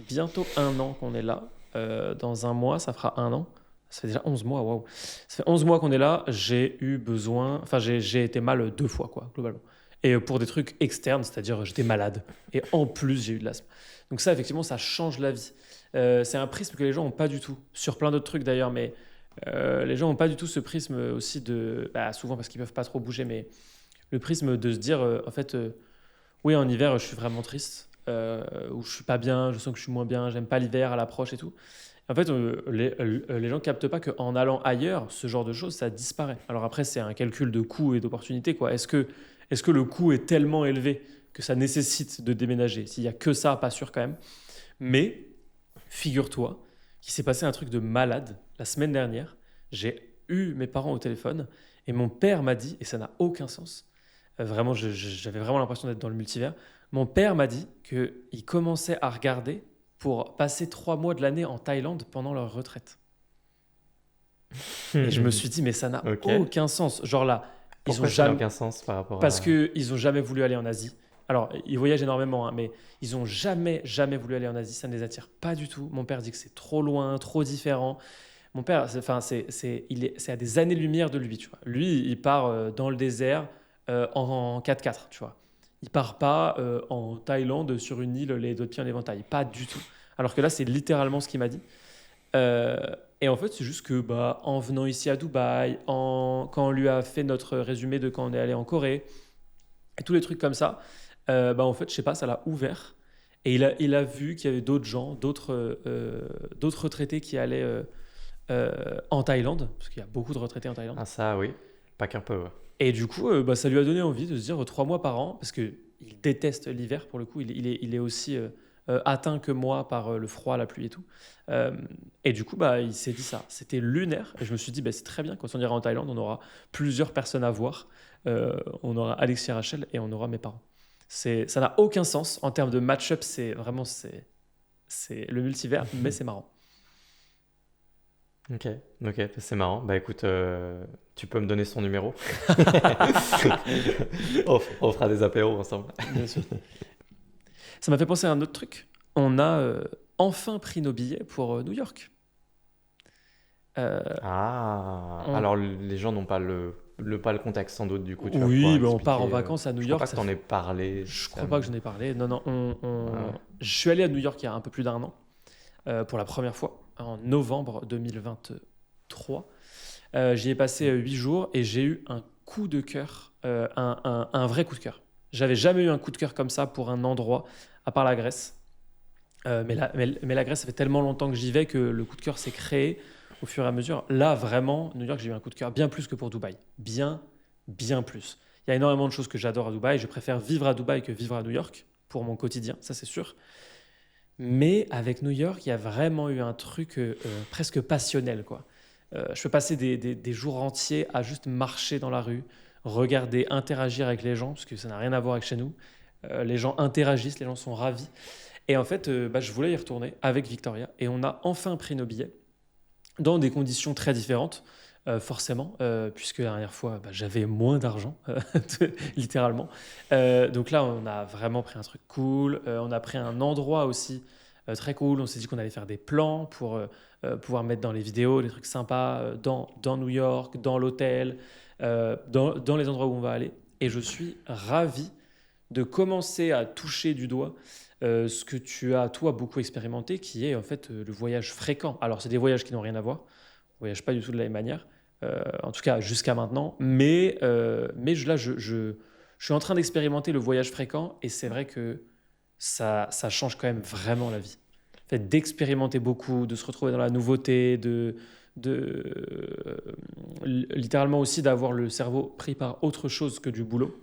bientôt 1 an qu'on est là. Dans un mois, ça fera 1 an. Ça fait déjà 11 mois, waouh. Ça fait 11 mois qu'on est là. J'ai eu besoin. Enfin, j'ai été mal 2 fois, quoi, globalement. Et pour des trucs externes, c'est-à-dire j'étais malade. Et en plus, j'ai eu de l'asthme. Donc, ça, effectivement, ça change la vie. C'est un prisme que les gens n'ont pas du tout. Sur plein d'autres trucs d'ailleurs, mais les gens n'ont pas du tout ce prisme aussi de. Bah, souvent parce qu'ils peuvent pas trop bouger, mais le prisme de se dire, en fait, oui, en hiver, je suis vraiment triste, ou je suis pas bien, je sens que je suis moins bien, j'aime pas l'hiver à l'approche et tout. En fait, les gens captent pas qu'en allant ailleurs, ce genre de choses, ça disparaît. Alors après, c'est un calcul de coût et d'opportunité, quoi. Est-ce que le coût est tellement élevé que ça nécessite de déménager? S'il y a que ça, pas sûr quand même. Mais figure-toi qu'il s'est passé un truc de malade la semaine dernière. J'ai eu mes parents au téléphone et mon père m'a dit, et ça n'a aucun sens, vraiment, j'avais vraiment l'impression d'être dans le multivers. Mon père m'a dit qu'il commençait à regarder pour passer 3 mois de l'année en Thaïlande pendant leur retraite. Et je me suis dit, mais ça n'a Ok. aucun sens. Genre là, ils ont Pourquoi ça n'a jamais, aucun sens par rapport parce à... qu'ils ont jamais voulu aller en Asie. Alors, ils voyagent énormément, hein, mais ils ont jamais voulu aller en Asie. Ça ne les attire pas du tout. Mon père dit que c'est trop loin, trop différent. Mon père, c'est à des années-lumière de lui, tu vois. Lui, il part dans le désert en 4x4, tu vois. Il part pas en Thaïlande sur une île, les deux pieds en éventail. Pas du tout. Alors que là, c'est littéralement ce qu'il m'a dit. Euh, et en fait, c'est juste que en venant ici à Dubaï, quand on lui a fait notre résumé de quand on est allé en Corée, et tous les trucs comme ça, en fait, je sais pas, ça l'a ouvert. Et il a vu qu'il y avait d'autres gens, d'autres retraités qui allaient en Thaïlande, parce qu'il y a beaucoup de retraités en Thaïlande. Ah, ça, oui. Pas qu'un peu, ouais. Et du coup, ça lui a donné envie de se dire 3 mois par an, parce qu'il déteste l'hiver pour le coup, il est aussi atteint que moi par le froid, la pluie et tout. Et du coup, il s'est dit ça. C'était lunaire. Et je me suis dit, c'est très bien, quand on ira en Thaïlande, on aura plusieurs personnes à voir. On aura Alexis Rachel et on aura mes parents. Ça n'a aucun sens. En termes de match-up, c'est le multivers, mais c'est marrant. Ok, c'est marrant. Bah écoute, tu peux me donner son numéro. On fera des apéros ensemble. Bien sûr. Ça m'a fait penser à un autre truc. On a enfin pris nos billets pour New York. Alors les gens n'ont pas le contexte sans doute du coup. Tu vas Oui, pouvoir on part en expliquer, vacances à New je York. crois pas que t'en aies parlé. Je crois pas que j'en ai parlé. Non, je suis allé à New York il y a un peu plus d'1 an pour la première fois, en novembre 2023. J'y ai passé 8 jours et j'ai eu un coup de cœur, un vrai coup de cœur. J'avais jamais eu un coup de cœur comme ça pour un endroit, à part la Grèce. Mais la Grèce, ça fait tellement longtemps que j'y vais que le coup de cœur s'est créé au fur et à mesure. Là, vraiment, New York, j'ai eu un coup de cœur bien plus que pour Dubaï. Bien plus. Il y a énormément de choses que j'adore à Dubaï. Je préfère vivre à Dubaï que vivre à New York pour mon quotidien, ça c'est sûr. Mais avec New York, il y a vraiment eu un truc presque passionnel, quoi. Je peux passer des jours entiers à juste marcher dans la rue, regarder, interagir avec les gens, parce que ça n'a rien à voir avec chez nous. Les gens interagissent, les gens sont ravis. Et en fait, je voulais y retourner avec Victoria, et on a enfin pris nos billets dans des conditions très différentes, forcément, puisque la dernière fois, j'avais moins d'argent, littéralement. Donc là, on a vraiment pris un truc cool. On a pris un endroit aussi très cool. On s'est dit qu'on allait faire des plans pour pouvoir mettre dans les vidéos des trucs sympas dans New York, dans l'hôtel, dans les endroits où on va aller. Et je suis ravi de commencer à toucher du doigt ce que tu as, toi, beaucoup expérimenté, qui est en fait le voyage fréquent. Alors, c'est des voyages qui n'ont rien à voir. On ne voyage pas du tout de la même manière, en tout cas jusqu'à maintenant. Mais je suis en train d'expérimenter le voyage fréquent et c'est vrai que ça change quand même vraiment la vie. Le fait d'expérimenter beaucoup, de se retrouver dans la nouveauté, littéralement aussi d'avoir le cerveau pris par autre chose que du boulot.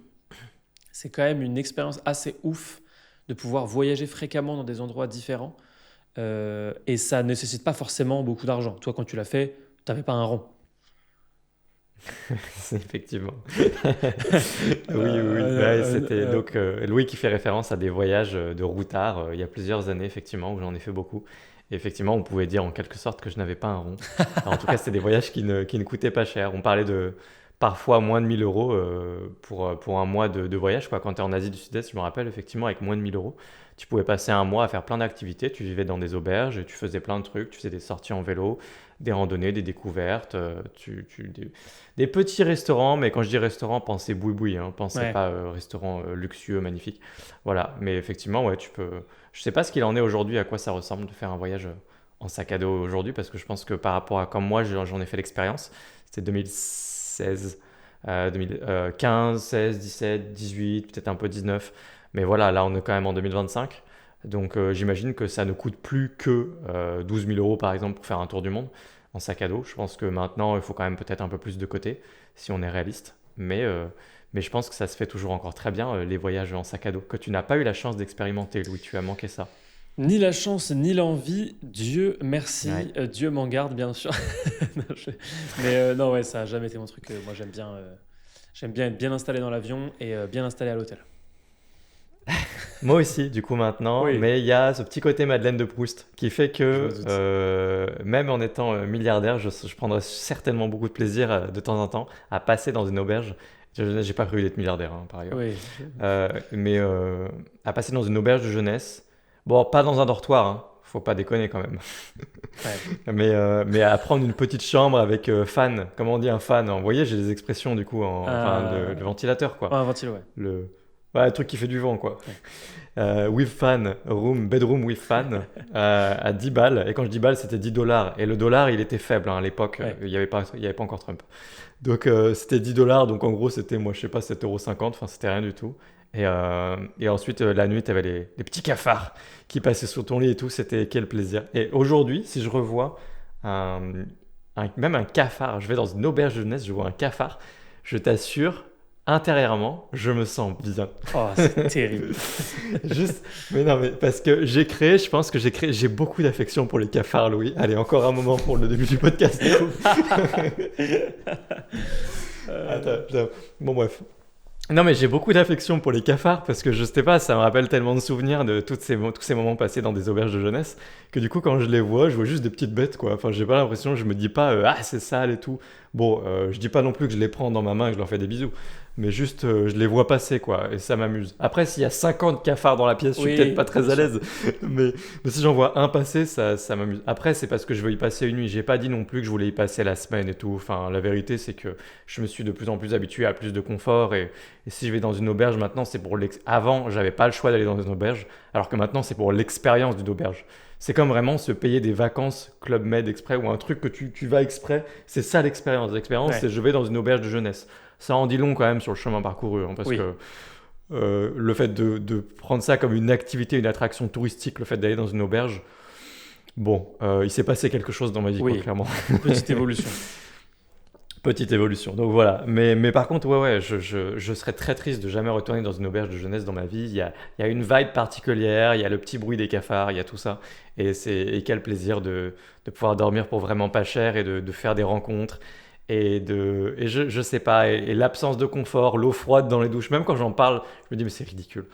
C'est quand même une expérience assez ouf de pouvoir voyager fréquemment dans des endroits différents. Et ça ne nécessite pas forcément beaucoup d'argent. Toi, quand tu l'as fait, tu n'avais pas un rond. Effectivement. Oui. C'était donc Louis qui fait référence à des voyages de routard il y a plusieurs années, effectivement, où j'en ai fait beaucoup. Et effectivement, on pouvait dire en quelque sorte que je n'avais pas un rond. Alors, en tout cas, c'était des voyages qui ne coûtaient pas cher. On parlait de parfois moins de 1 000 euros pour un mois de voyage, quoi. Quand tu es en Asie du Sud-Est, je me rappelle, effectivement, avec moins de 1 000 euros, tu pouvais passer un mois à faire plein d'activités. Tu vivais dans des auberges, et tu faisais plein de trucs. Tu faisais des sorties en vélo, des randonnées, des découvertes, des petits restaurants. Mais quand je dis restaurant, pensez boui-boui, hein, pensez Ouais. pas restaurant luxueux, magnifique. Voilà, mais effectivement, ouais, tu peux. Je sais pas ce qu'il en est aujourd'hui, à quoi ça ressemble de faire un voyage en sac à dos aujourd'hui, parce que je pense que par rapport à comme moi, j'en ai fait l'expérience. C'était 2016, 2015, 16, 17, 18, peut-être un peu 19. Mais voilà, là, on est quand même en 2025. Donc, j'imagine que ça ne coûte plus que 12 000 euros, par exemple, pour faire un tour du monde en sac à dos. Je pense que maintenant, il faut quand même peut-être un peu plus de côté, si on est réaliste. Mais je pense que ça se fait toujours encore très bien, les voyages en sac à dos, que tu n'as pas eu la chance d'expérimenter, Louis. Tu as manqué ça. Ni la chance, ni l'envie. Dieu merci. Ouais. Dieu m'en garde, bien sûr. Non, mais non, ouais, ça n'a jamais été mon truc. Moi, j'aime bien être bien installé dans l'avion et bien installé à l'hôtel. Moi aussi, du coup, maintenant, Oui. mais il y a ce petit côté Madeleine de Proust qui fait Je me que doute. même en étant milliardaire, je prendrais certainement beaucoup de plaisir de temps en temps à passer dans une auberge J'ai pas prévu d'être milliardaire, hein, par ailleurs. Oui. Mais à passer dans une auberge de jeunesse, bon, pas dans un dortoir, hein, faut pas déconner quand même. Ouais. Mais à prendre une petite chambre avec fan, comment on dit un fan? Vous voyez, j'ai des expressions du coup, enfin, le ventilateur Ouais, quoi. un ventilo, ouais. Ouais, le truc qui fait du vent quoi. Ouais. With fan, bedroom with fan, à 10 balles. Et quand je dis balles, c'était 10 dollars. Et le dollar, il était faible hein, à l'époque, Ouais. il y avait pas encore Trump. Donc c'était 10 dollars, donc en gros c'était, moi je sais pas, 7,50 €, enfin c'était rien du tout. Et ensuite la nuit, tu avais les petits cafards qui passaient sur ton lit et tout, c'était quel plaisir. Et aujourd'hui, si je revois un, même un cafard, je vais dans une auberge de jeunesse, je vois un cafard, je t'assure, intérieurement, je me sens bien. Oh, c'est terrible. Juste, mais non, mais parce que je pense que j'ai beaucoup d'affection pour les cafards, Louis. Allez, encore un moment pour le début du podcast. Du coup. Attends. Bon, bref. Non, mais j'ai beaucoup d'affection pour les cafards parce que je sais pas, ça me rappelle tellement de souvenirs de tous ces moments passés dans des auberges de jeunesse que du coup, quand je les vois, je vois juste des petites bêtes, quoi. Enfin, j'ai pas l'impression, je me dis pas, ah, c'est sale et tout. Bon, je dis pas non plus que je les prends dans ma main et que je leur fais des bisous, mais juste, je les vois passer, quoi, et ça m'amuse. Après, s'il y a 50 cafards dans la pièce, je suis Oui, peut-être pas très bien à sûr. l'aise, mais, mais si j'en vois un passer, ça m'amuse. Après, c'est parce que je veux y passer une nuit. J'ai pas dit non plus que je voulais y passer la semaine et tout. Enfin, la vérité, c'est que je me suis de plus en plus habitué à plus de confort et si je vais dans une auberge maintenant, c'est pour Avant, j'avais pas le choix d'aller dans une auberge, alors que maintenant, c'est pour l'expérience d'une auberge. C'est comme vraiment se payer des vacances Club Med exprès ou un truc que tu vas exprès. C'est ça l'expérience. L'expérience, Ouais. c'est je vais dans une auberge de jeunesse. Ça en dit long quand même sur le chemin parcouru, hein, parce Oui. que le fait de prendre ça comme une activité, une attraction touristique, le fait d'aller dans une auberge, bon, il s'est passé quelque chose dans ma vie, quoi, Oui. clairement. Petite évolution. Petite évolution. Donc voilà. Mais par contre, ouais, je serais très triste de jamais retourner dans une auberge de jeunesse dans ma vie. Il y a une vibe particulière, il y a le petit bruit des cafards, il y a tout ça. Et quel plaisir de pouvoir dormir pour vraiment pas cher et de faire des rencontres. Et je sais pas, et l'absence de confort, l'eau froide dans les douches, même quand j'en parle, je me dis, mais c'est ridicule.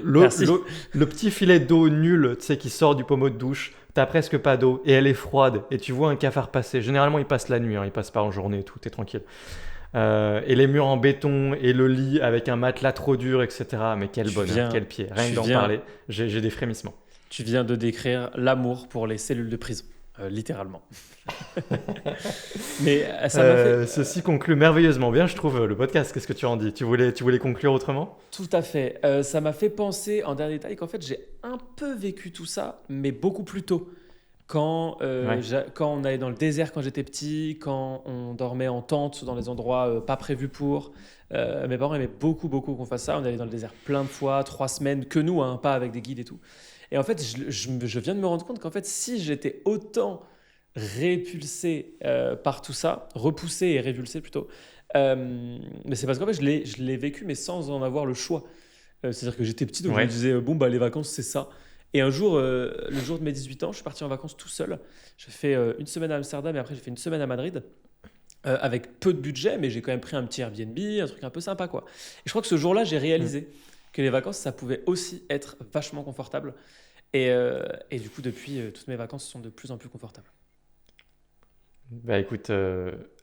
Merci. Le petit filet d'eau nul, tu sais, qui sort du pommeau de douche, t'as presque pas d'eau et elle est froide et tu vois un cafard passer. Généralement, il passe la nuit, hein, il passe pas en journée et tout, t'es tranquille. Et les murs en béton et le lit avec un matelas trop dur, etc. Mais quel bonheur, quel pied. Rien que d'en parler, j'ai des frémissements. Tu viens de décrire l'amour pour les cellules de prison, littéralement. Mais ça m'a fait... Ceci conclut merveilleusement bien, je trouve, le podcast. Qu'est-ce que tu en dis? Tu voulais conclure autrement? Tout à fait. Ça m'a fait penser en dernier détail qu'en fait j'ai un peu vécu tout ça, mais beaucoup plus tôt. Ouais. Quand on allait dans le désert quand j'étais petit, quand on dormait en tente dans les endroits pas prévus pour. Mes parents aimaient beaucoup, beaucoup qu'on fasse ça. On allait dans le désert plein de fois, 3 semaines, que nous, hein, pas avec des guides et tout. Et en fait, je viens de me rendre compte qu'en fait, si j'étais autant répulsé par tout ça, repoussé et révulsé plutôt, mais c'est parce qu'en fait, je l'ai vécu, mais sans en avoir le choix. C'est-à-dire que j'étais petit, donc je me Ouais. disais, bon, bah, les vacances, c'est ça. Et un jour, le jour de mes 18 ans, je suis parti en vacances tout seul. J'ai fait une semaine à Amsterdam et après, j'ai fait une semaine à Madrid. Avec peu de budget, mais j'ai quand même pris un petit Airbnb, un truc un peu sympa, quoi. Et je crois que ce jour-là, j'ai réalisé que les vacances, ça pouvait aussi être vachement confortable. Et du coup, depuis, toutes mes vacances sont de plus en plus confortables. Bah écoute,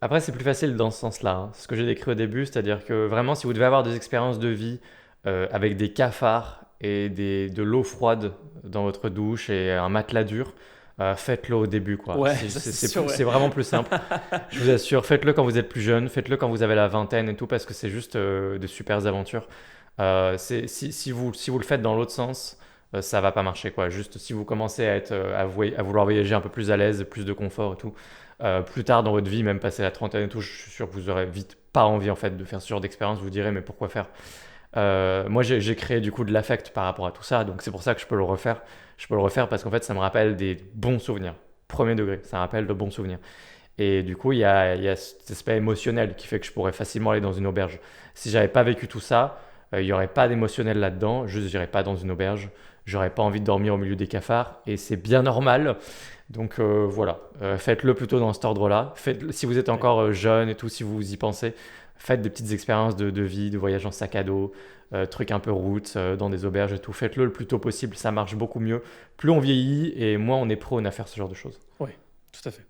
après c'est plus facile dans ce sens-là, hein. Ce que j'ai décrit au début, c'est-à-dire que vraiment si vous devez avoir des expériences de vie avec des cafards et de l'eau froide dans votre douche et un matelas dur, faites-le au début quoi. Ouais, ça, c'est sûr, ouais. C'est vraiment plus simple. Je vous assure, faites-le quand vous êtes plus jeune, faites-le quand vous avez la vingtaine et tout parce que c'est juste de super aventures. Si vous le faites dans l'autre sens, ça va pas marcher quoi. Juste si vous commencez à vouloir voyager un peu plus à l'aise, plus de confort et tout, plus tard dans votre vie, même passé la trentaine et tout, je suis sûr que vous aurez vite pas envie en fait de faire ce genre d'expérience. Vous direz mais pourquoi faire? Moi j'ai créé du coup de l'affect par rapport à tout ça, donc c'est pour ça que je peux le refaire. Je peux le refaire parce qu'en fait ça me rappelle des bons souvenirs. Premier degré, ça me rappelle de bons souvenirs. Et du coup, il y a cet aspect émotionnel qui fait que je pourrais facilement aller dans une auberge. Si j'avais pas vécu tout ça, il n'y aurait pas d'émotionnel là-dedans. Juste, j'irais pas dans une auberge. J'aurais pas envie de dormir au milieu des cafards. Et c'est bien normal. Donc voilà, faites-le plutôt dans cet ordre-là. Si vous êtes encore jeune et tout, si vous y pensez, faites des petites expériences de vie, de voyage en sac à dos, trucs un peu route, dans des auberges et tout. Faites-le le plus tôt possible, ça marche beaucoup mieux. Plus on vieillit et moins on est prône à faire ce genre de choses. Oui, tout à fait.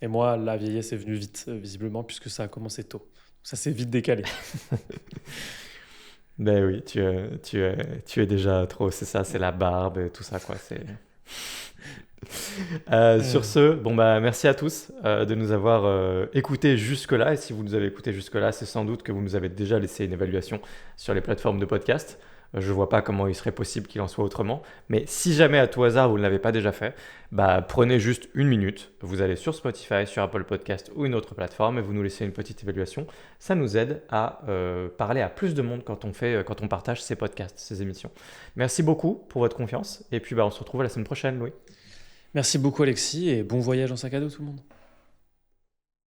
Et moi, la vieillesse est venue vite, visiblement, puisque ça a commencé tôt. Ça s'est vite décalé. Ben oui, tu es déjà trop, c'est ça, c'est la barbe et tout ça, quoi. Sur ce, bon bah merci à tous de nous avoir écoutés jusque-là. Et si vous nous avez écoutés jusque-là, c'est sans doute que vous nous avez déjà laissé une évaluation sur les plateformes de podcast. Je vois pas comment il serait possible qu'il en soit autrement. Mais si jamais à tout hasard vous ne l'avez pas déjà fait, bah prenez juste une minute. Vous allez sur Spotify, sur Apple Podcast ou une autre plateforme et vous nous laissez une petite évaluation. Ça nous aide à parler à plus de monde quand on partage ces podcasts, ces émissions. Merci beaucoup pour votre confiance. Et puis bah on se retrouve la semaine prochaine, Louis. Merci beaucoup Alexis et bon voyage en sac à dos tout le monde.